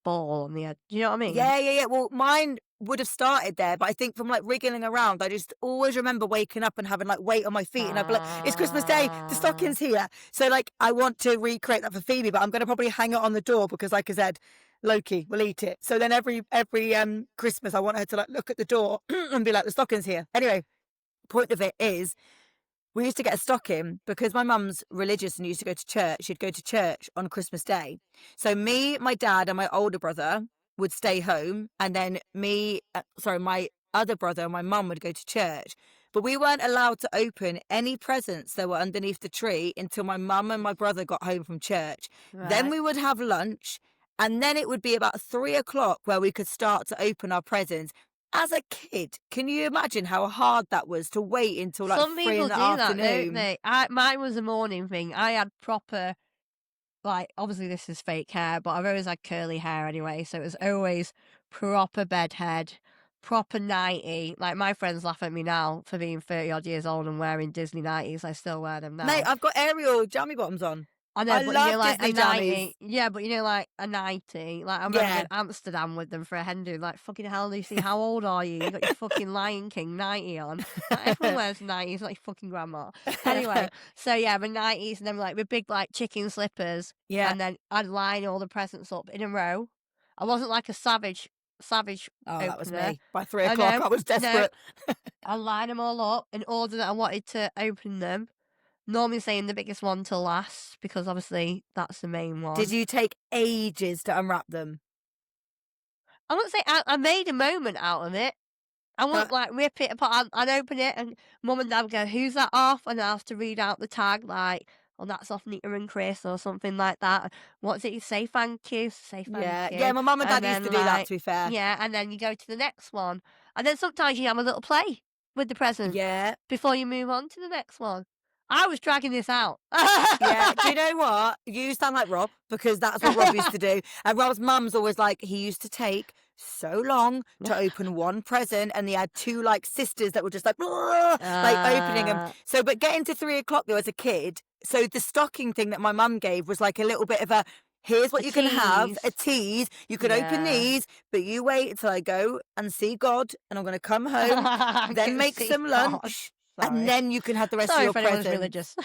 ball on the edge. Do you know what I mean? Yeah. Well, mine would have started there, but I think from like wriggling around, I just always remember waking up and having like weight on my feet, and I'd be like, "It's Christmas Day, the stocking's here." So like, I want to recreate that for Phoebe, but I'm going to probably hang it on the door because, like I said, Loki will eat it. So then every Christmas, I want her to like look at the door and be like, "The stocking's here." Anyway, point of it is, we used to get a stocking because my mum's religious and used to go to church. She'd go to church on Christmas Day. So me, my dad, and my older brother would stay home, and then my other brother and my mum would go to church. But we weren't allowed to open any presents that were underneath the tree until my mum and my brother got home from church. Right. Then we would have lunch, and then it would be about 3 o'clock where we could start to open our presents. As a kid, can you imagine how hard that was to wait until like Some 3 people in the do afternoon? that, don't they? Mine was a morning thing. I had proper, like, obviously this is fake hair, but I've always had curly hair anyway, so it was always proper bedhead, proper nightie. Like, my friends laugh at me now for being 30 odd years old and wearing Disney nighties. I still wear them now. Mate, I've got Ariel jammy bottoms on. I know, I but love you know, like Disney a nightie. jammies. Yeah, but you know, like a nightie. Like I remember in Amsterdam with them for a hen do. Like, fucking hell, Lucy, how old are you? You got your fucking Lion King nightie on. Like, everyone wears nighties, like your fucking grandma. Anyway, so yeah, the nighties and then like with big like chicken slippers. Yeah. And then I'd line all the presents up in a row. I wasn't like a savage. Oh, opener. that was me. By 3 o'clock, I was desperate. I line them all up in order that I wanted to open them. Normally saying the biggest one to last because obviously that's the main one. Did you take ages to unwrap them? I wouldn't say I made a moment out of it. I wouldn't like rip it apart. I'd open it and mum and dad would go, "Who's that off?" And I have to read out the tag like or that's off Nita and Chris or something like that. What's it? You say thank you, say thank Yeah. you. Yeah, my mum and dad used then to do that, to be fair. yeah, and then you go to the next one. And then sometimes you have a little play with the present Yeah. before you move on to the next one. I was dragging this out. Yeah. Do you know what? You sound like Rob, because that's what Rob used to do. And Rob's mum's always like, he used to take so long to open one present, and he had two like sisters that were just like, like opening them. So, but getting to 3 o'clock though as a kid, so the stocking thing that my mum gave was like a little bit of a, here's what A you can have, a tease. tease. You can open Yeah. these, but you wait until I go and see God, and I'm going to come home, I then can make see some God. lunch, Sorry. and then you can have the rest of Sorry your if anyone's presents. religious.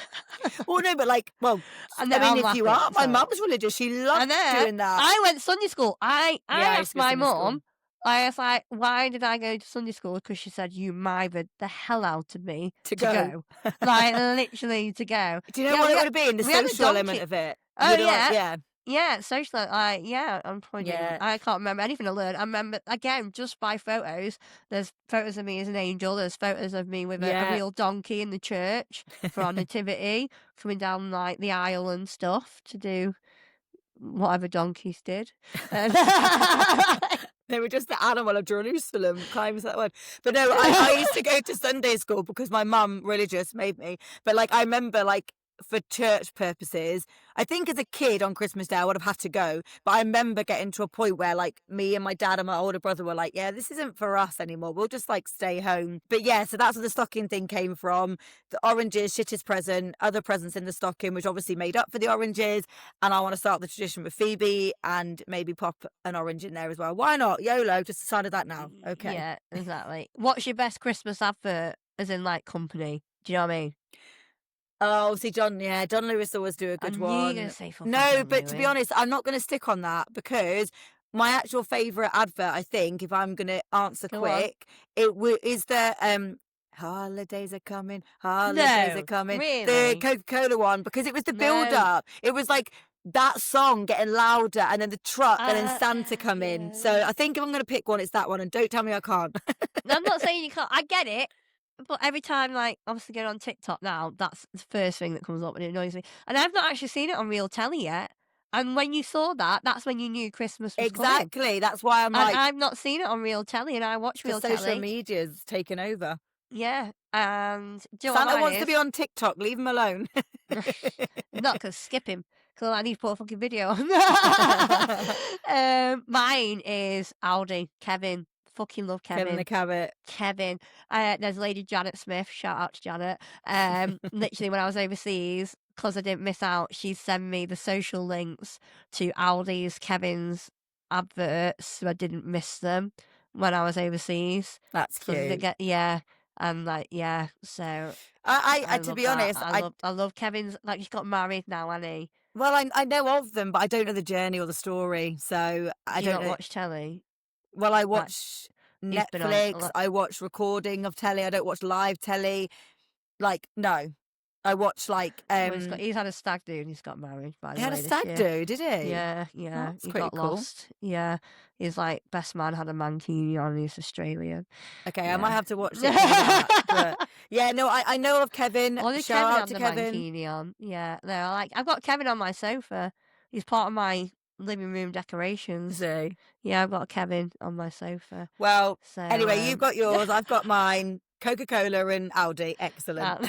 Well, no, but like, well, I I know, mean, I'm if you laughing, are, my sorry. mum's religious. She I loved know. doing that. I went to Sunday school. I Yeah, I used asked to go my Sunday school. mum, I was like, why did I go to Sunday school? Because she said, you mithered the hell out of me To to go. go. Like, literally to go. Do you know Yeah, what it would have been? The we had a social element donkey. of it. You Oh, would have yeah. like, yeah. Yeah, social, yeah, I'm probably Yeah. I can't remember anything I learned. I remember, again, just by photos. There's photos of me as an angel. There's photos of me with a Yeah. real donkey in the church for our nativity, coming down like the aisle and stuff to do whatever donkeys did. And They were just the animal of Jerusalem, climbs that one. But no, I used to go to Sunday school because my mum, religious, made me. But like, I remember like, for church purposes, I think as a kid on Christmas Day I would have had to go, but I remember getting to a point where like me and my dad and my older brother were like, yeah, this isn't for us anymore, we'll just like stay home. But yeah, so that's where the stocking thing came from. The oranges, shittest present, other presents in the stocking, which obviously made up for the oranges, and I want to start the tradition with Phoebe and maybe pop an orange in there as well. Why not? YOLO, just decided that now. Okay. yeah, exactly. What's your best Christmas advert, as in like company? Do you know what I mean? Oh, see, John Lewis always do a I good knew you were one. going to say fucking No, John but to be Lewis. honest, I'm not going to stick on that, because my actual favourite advert, I think, if I'm going to answer Go on. quick, is the holidays are coming, holidays No, are coming. The really? Coca-Cola one, because it was the No. build-up. It was like that song getting louder, and then the truck, and then Santa come in. So yeah. I think if I'm going to pick one, it's that one, and don't tell me I can't. No, I'm not saying you can't. I get it. But every time, like, obviously going on TikTok now, that's the first thing that comes up and it annoys me. And I've not actually seen it on real telly yet. And when you saw that, that's when you knew Christmas was coming. Exactly. That's why I'm And like, I've not seen it on real telly, and I watch real social telly. media's taken over. Yeah, and do you know what Santa mine wants to is? be on TikTok. Leave him alone. Not because skip him, because I need to put a fucking video on. Mine is Aldi, Kevin. Fucking love Kevin Kevin. the Cabot. Kevin. There's Lady Janet Smith. Shout out to Janet. Literally, when I was overseas, because I didn't miss out, she sent me the social links to Aldi's, Kevin's adverts, so I didn't miss them when I was overseas. That's cute. Yeah. And like, yeah, so I to love be that. honest, I love Kevin's. Like, he's got married now, hasn't he? well, I know of them, but I don't know the journey or the story, so I Do you don't not know. watch telly? Well, I Like, watch he's been on. Netflix. I watch recording of telly. I don't watch live telly. Like, no, I watch like Well, he's had a stag do and he's got married, by the he had way, a this stag year. do, did he? Yeah. That's He pretty got cool. lost. Yeah. He's like, best man had a mankini on, he's Australian. Okay, I might have to watch it for that. But yeah, no, I know of Kevin. Well, did Shout Kevin out have to the Kevin. mankini on? Yeah. No, I've got Kevin on my sofa. He's part of my living room decorations. See. Yeah, I've got Kevin on my sofa. Well, So anyway, you've got yours. I've got mine. Coca-Cola and Aldi. Excellent.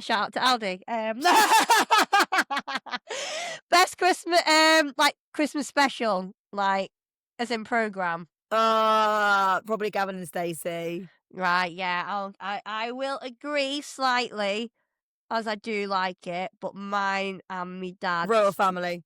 Shout out to Aldi. Best Christmas, like Christmas special, like as in program. Probably Gavin and Stacey. Right, yeah, I will agree slightly, as I do like it, but mine and me dad. Royal Family.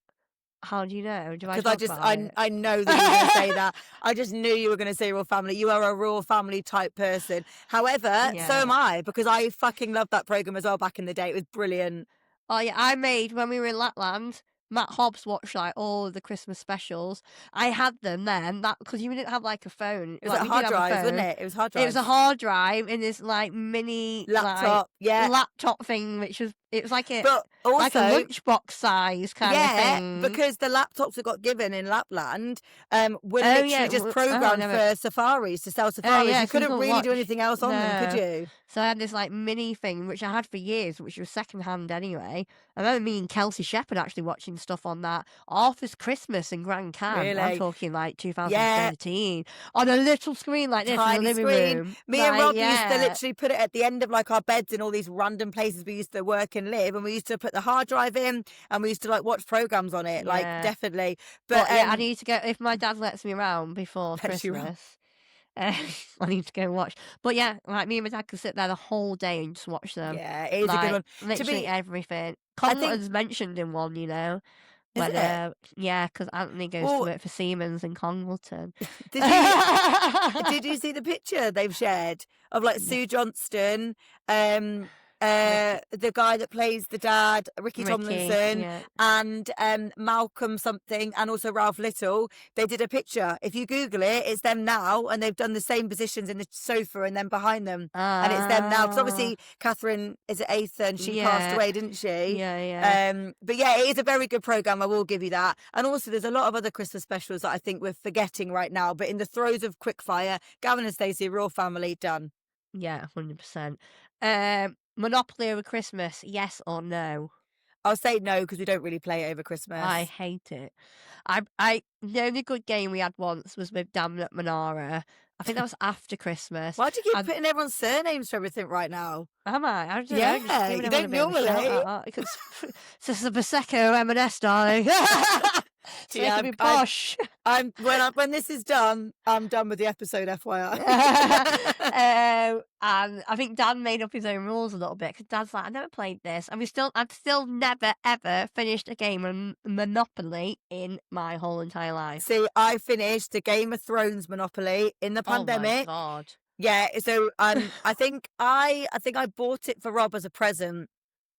How do you know? Do I Because talk about it? I know that you were going to say that. I just knew you were going to say Royal Family. You are a Royal Family type person. However, so Yeah. am I, because I fucking loved that program as well back in the day. It was brilliant. Oh yeah, I made, when we were in Lapland, Matt Hobbs watched like all of the Christmas specials. I had them then, that because you didn't have like a phone. It was Like, like we hard did have a drives, wasn't phone. it? It was hard It was drives. a hard drive in this like mini Laptop, yeah. laptop thing, which was like a But also, like a lunchbox size kind of thing. because the laptops that got given in Lapland were Oh, literally yeah, just I programmed never- for safaris, to sell safaris. yeah, You so couldn't couldn't really do watch- anything else on them, could no. you? So I had this like mini thing, which I had for years, which was secondhand anyway. I remember me and Kelsey Shepherd actually watching stuff on that. Arthur's Christmas in Grand Cannes. I'm Really? talking like 2013. On a little screen like this in the Tiny living screen. room. Me and Like, Rob used to yeah. literally put it at the end of like our beds in all these random places we used to work and live, and we used to put the hard drive in, and we used to like watch programs on it. Like, Yeah. definitely. But yeah, I need to go if my dad lets me around before Lets you around. Christmas. I need to go and watch. But yeah, like me and my dad could sit there the whole day and just watch them. Yeah, it is a Like, good one. literally be- everything. I think- Congleton's mentioned in one, you know. Is When, it? yeah, because Anthony goes Well- to work for Siemens in Congleton. Did you see the picture they've shared of like Sue Johnston, the guy that plays the dad, Ricky Tomlinson, yeah. and Malcolm something, and also Ralph Little? They did a picture. If you Google it, it's them now, and they've done the same positions in the sofa and then behind them, and it's them now. Because obviously Catherine is at Athen, she passed Yeah. away, didn't she? Yeah. But yeah, it is a very good program. I will give you that. And also, there's a lot of other Christmas specials that I think we're forgetting right now. But in the throes of Quickfire, Gavin and Stacey, Royal Family, done. Yeah, 100%. Monopoly over Christmas, yes or no? I'll say no because we don't really play it over Christmas. I hate it. The only good game we had once was with Dan at Manara. I think that was after Christmas. Why do you keep putting everyone's surnames for everything right now? Am I? I don't know. Yeah, Just giving you everyone don't a bit of a normally. shout out. Because this is a Prosecco M&S, darling. Yeah, Making me posh. When this is done, I'm done with the episode, FYI. And I think Dan made up his own rules a little bit because Dad's like, I never played this, and I've still never ever finished a game of Monopoly in my whole entire life. See, I finished the Game of Thrones Monopoly in the pandemic. Oh my God. Yeah, so I think I bought it for Rob as a present.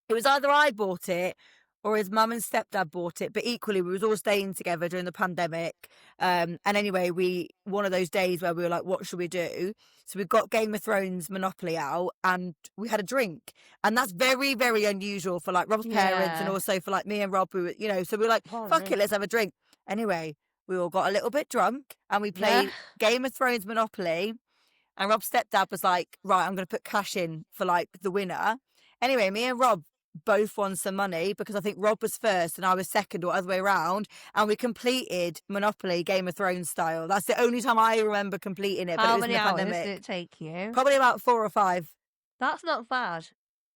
It was either I bought it or his mum and stepdad bought it, but equally we was all staying together during the pandemic. And anyway, one of those days where we were like, what should we do? So we got Game of Thrones Monopoly out and we had a drink. And that's very, very unusual for like Rob's parents and Yeah. also for like me and Rob, who were, so we were like, Oh, fuck really? it, let's have a drink. Anyway, we all got a little bit drunk and we played Yeah. Game of Thrones Monopoly. And Rob's stepdad was like, right, I'm going to put cash in for like the winner. Anyway, me and Rob both won some money because I think Rob was first and I was second or other way around. And we completed Monopoly Game of Thrones style. That's the only time I remember completing it. But How it was many in the hours pandemic. did it take you? Probably about 4 or 5. That's not bad.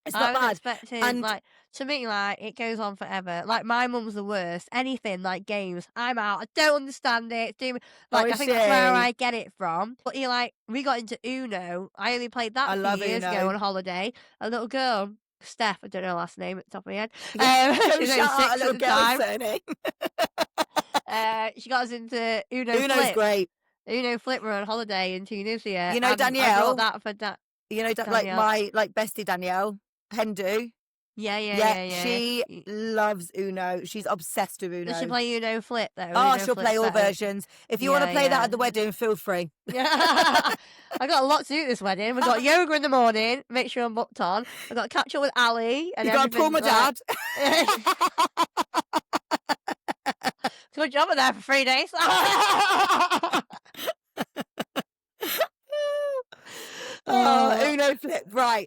It's I not was bad. expecting, And- like, to me, like, it goes on forever. Like, my mum's the worst. Anything, like, games, I'm out. I don't understand it. Like, I is think that's where she? I get it from. But, we got into Uno. I only played that I a love few years ago Uno. on holiday. A little girl, Steph, I don't know her last name at the top of my head. Yeah, She don't was shout only out a 6 little at the girl's time. surname. She got us into Uno Uno's Flip. great. Uno Flip, we're on holiday in Tunisia. You know and I Danielle? bought that for that. Like Danielle. my bestie Danielle Hendu. Yeah. She loves Uno. She's obsessed with Uno. Does she play Uno Flip, though? Oh, Uno she'll play Flip's all better. versions. If you want to Yeah, play that yeah. at the wedding, feel free. Yeah. I got a lot to do at this wedding. We've got yoga in the morning, make sure I'm booked on. I've got to catch up with Ali. And You got to pull my everything, dad. Good job of there for 3 days. Uno Flip, right.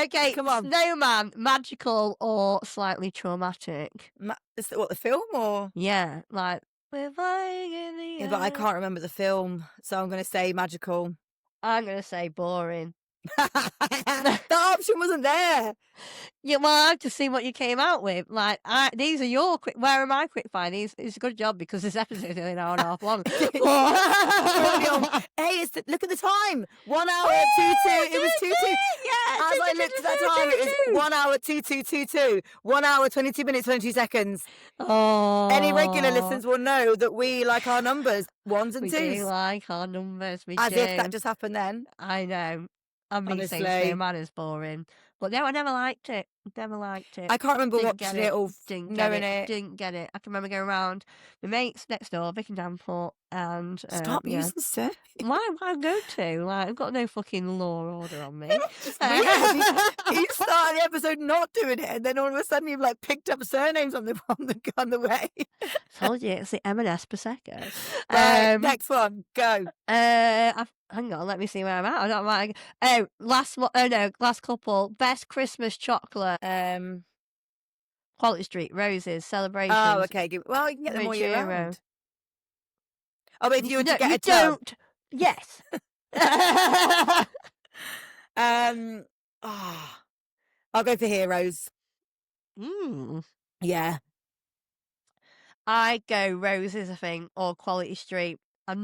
Okay, Come on. Snowman, magical or slightly traumatic? Is it what, the film or? Yeah, like, we're flying in the Yeah, but I air. can't remember the film, so I'm going to say magical. I'm going to say boring. The option wasn't there. Yeah, well, I've just seen what you came out with. Like, these are your where are my quick find? It's a good job because this episode is only an hour and a half long. Hey, look at the time. 1 hour 22. It was 22. Yeah. As I looked at that time, it was 1 hour 2222. 1 hour 22 minutes 22 seconds. Oh, Any regular listeners will know that we like our numbers, ones and we twos. do like our numbers. We As do. if that just happened then. I know. I'm being saying Honestly. Snowman is boring, but no, I never liked it. Never liked it. I can't remember Didn't get watching it or Didn't get knowing it. it. Didn't get it. I can remember going around with mates next door, Vic and Danport, and Stop yeah. using sir. Why go to? Like, I've got no fucking law or order on me. It's weird. You started the episode not doing it, and then all of a sudden you've like picked up surnames on the way. Told you it's the M&S Prosecco. Right, next one, go. Hang on, let me see where I'm at. I don't mind. Oh, last couple. Best Christmas chocolate. Quality Street, Roses, Celebrations. Oh, okay. Well, you can get them all year Rich Hero. round. Oh, but if you were to No, get you a tub. don't. Yes. I'll go for Heroes. Yeah. I go Roses, I think, or Quality Street. I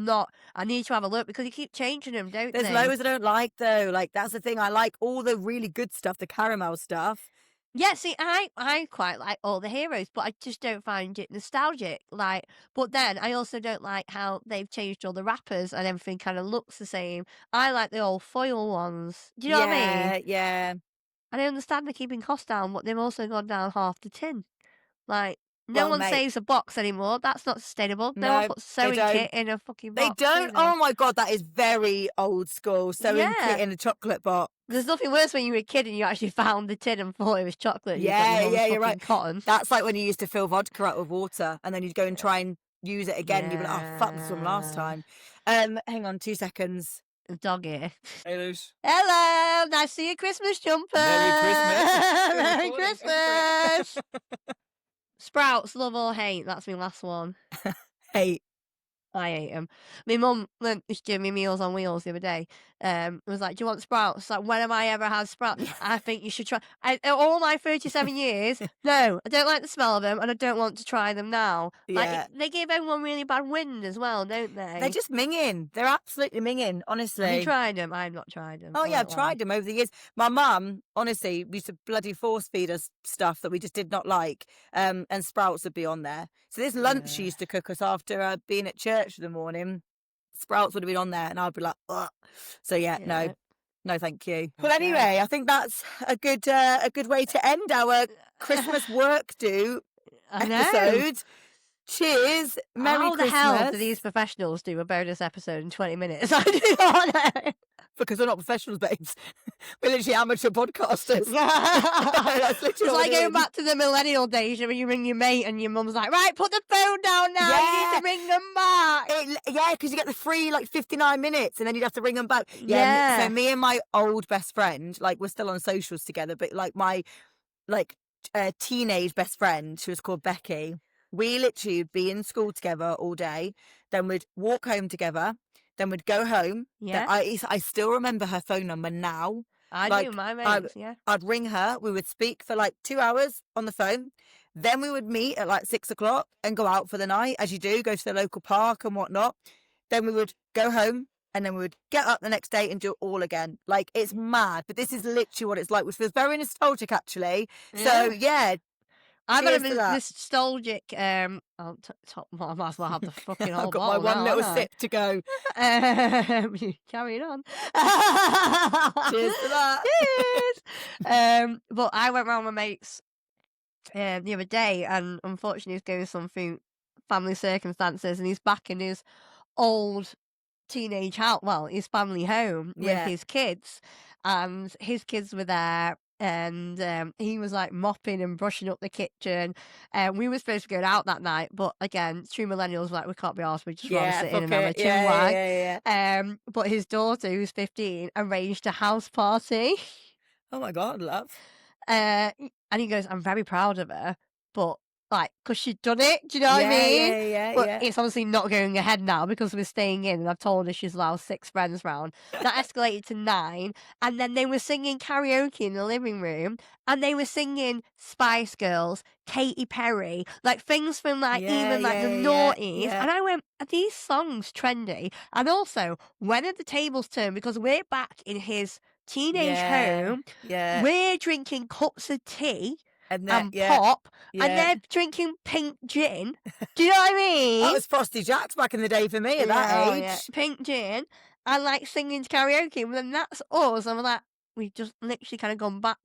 need to have a look because you keep changing them, don't There's they? loads I don't like though. Like that's the thing. I like all the really good stuff, the caramel stuff. Yeah, see, I quite like all the heroes, but I just don't find it nostalgic. Like, but then I also don't like how they've changed all the wrappers and everything kind of looks the same. I like the old foil ones. Do you know what I mean? Yeah. And I understand they're keeping costs down, but they've also gone down half the tin. Like, no one saves a box anymore. That's not sustainable. No one puts sewing kit in a fucking box. They don't. Oh my god, that is very old school. Sewing kit in a chocolate box. There's nothing worse when you were a kid and you actually found the tin and thought it was chocolate. You're right. Cotton. That's like when you used to fill vodka out with water and then you'd go and try and use it again. And you'd be like, oh fuck, this one last time. Hang on 2 seconds. Dog ear. Hey, Luce. Hello, nice to see your Christmas jumper. Merry Merry Christmas. Sprouts, love or hate? That's my last one. Hate. I hate them. My mum was doing me Meals on Wheels the other day. Was like, do you want sprouts? Like, when have I ever had sprouts? I think you should try. All my 37 years, no, I don't like the smell of them and I don't want to try them now. Like, they give everyone really bad wind as well, don't they? They're just minging. They're absolutely minging, honestly. Have you tried them? I've not tried them. Oh, yeah, I've tried them over the years. My mum, honestly, used to bloody force feed us stuff that we just did not like, and sprouts would be on there. So this lunch she used to cook us after being at church in the morning, sprouts would have been on there, and I'd be like, ugh. So no, thank you. Well, anyway, I think that's a good way to end our Christmas work do episode. Cheers, Merry Christmas. How the hell do these professionals do a bonus episode in 20 minutes? I do not know. Because we're not professionals, babes. We're literally amateur podcasters. That's literally it's like going back to the millennial days when you ring your mate and your mum's like, right, put the phone down now. You need to ring them back. Because you get the free 59 minutes and then you'd have to ring them back. So me and my old best friend, we're still on socials together, but my teenage best friend, she was called Becky. We literally would be in school together all day. Then we'd walk home together. Then we'd go home. Yeah. I still remember her phone number now. I do, my mates, I'd ring her. We would speak for 2 hours on the phone. Then we would meet at 6 o'clock and go out for the night, as you do, go to the local park and whatnot. Then we would go home and then we would get up the next day and do it all again. It's mad, but this is literally what it's like, which feels very nostalgic, actually. Yeah. So, yeah. I've got a nostalgic. I might as well have the fucking whole I've got my one little sip to go. Carrying on. Cheers to that. Cheers. But I went round with mates the other day, and unfortunately, he's going through family circumstances, and he's back in his old teenage house. Well, his family home with his kids, and his kids were there. And he was mopping and brushing up the kitchen. We were supposed to go out that night, but again, true millennials we can't be arsed. We just rather sit in and have a chin wag. But his daughter, who's 15, arranged a house party. Oh my God, love. And he goes, I'm very proud of her, but because she'd done it, do you know what I mean? But it's obviously not going ahead now because we're staying in, and I've told her she's allowed 6 friends round. That escalated to 9, and then they were singing karaoke in the living room, and they were singing Spice Girls, Katy Perry, things from the noughties. And I went, are these songs trendy? And also, when are the tables turned? Because we're back in his teenage home. We're drinking cups of tea. And pop, and they're drinking pink gin. Do you know what I mean? That was Frosty Jacks back in the day for me at that age. Pink gin, and singing karaoke, and then that's us. And we're like, we've just literally kind of gone back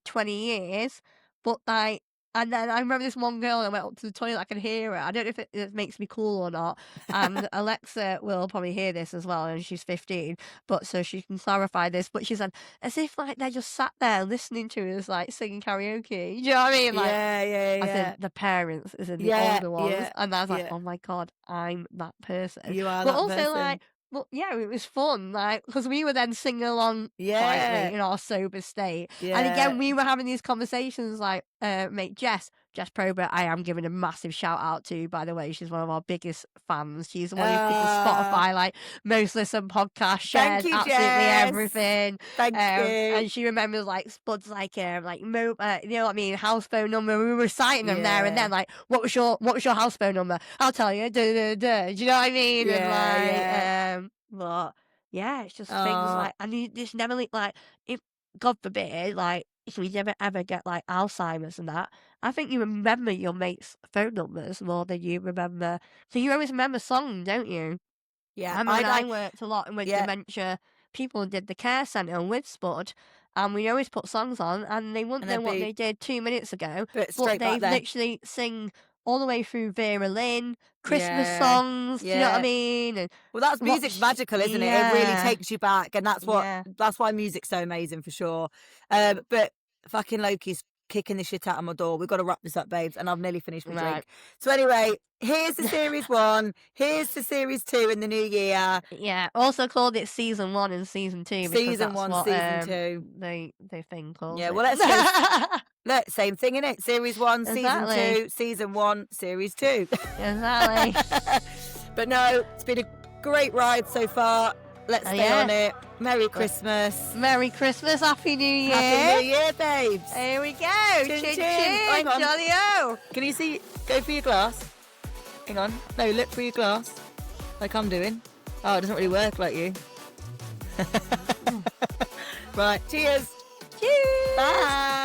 20 years, but like. And then I remember this one girl, and I went up to the toilet, I could hear her. I don't know if it makes me cool or not. And Alexa will probably hear this as well, and she's 15, but so she can clarify this. But she said, as if like they just sat there listening to us like singing karaoke. You know what I mean? Like, I said the parents, as in the older ones. And I was like, oh my God, I'm that person. You are but that also person. like, well, yeah, it was fun, like, because we were then singing along quietly in our sober state. And again, we were having these conversations like, mate, Jess Probert, I am giving a massive shout out to, by the way. She's one of our biggest fans. She's one who puts the Spotify, like, most listened podcast, shares Thank you, absolutely Jess. everything. Thank you. And she remembers, like, Spud's, like, you know what I mean, house phone number. We were reciting them there and then, like, what was your house phone number? I'll tell you. Do you know what I mean? But yeah, it's just things like, and you just never like, if God forbid, like, if we never ever get like Alzheimer's and that, I think you remember your mates' phone numbers more than you remember. So you always remember songs, don't you? Yeah, I mean, I worked a lot with dementia people and did the care centre with Spud, and we always put songs on, and they wouldn't know what they did 2 minutes ago, but they literally sing all the way through Vera Lynn, Christmas songs, you know what I mean? And well, that's music's magical, isn't it? It really takes you back, and that's why music's so amazing for sure. But fucking Loki's kicking the shit out of my door. We've got to wrap this up, babes, and I've nearly finished my drink. So anyway, here's the series 1. Here's the series 2 in the new year. Yeah, also called it season 1 and season 2. Season 1, season 2. The thing called. Yeah, well, let's go. Look, same thing, innit? Series 1, season 2, season 1, series 2. Exactly. But no, it's been a great ride so far. Let's stay on it. Merry Christmas. Merry Christmas. Happy New Year. Happy New Year, babes. Here we go. Chin, chin, chin. chin. Jolly-o. Can you see? Go for your glass. Hang on. No, look for your glass. Like I'm doing. Oh, it doesn't really work like you. Right. Cheers. Cheers. Bye.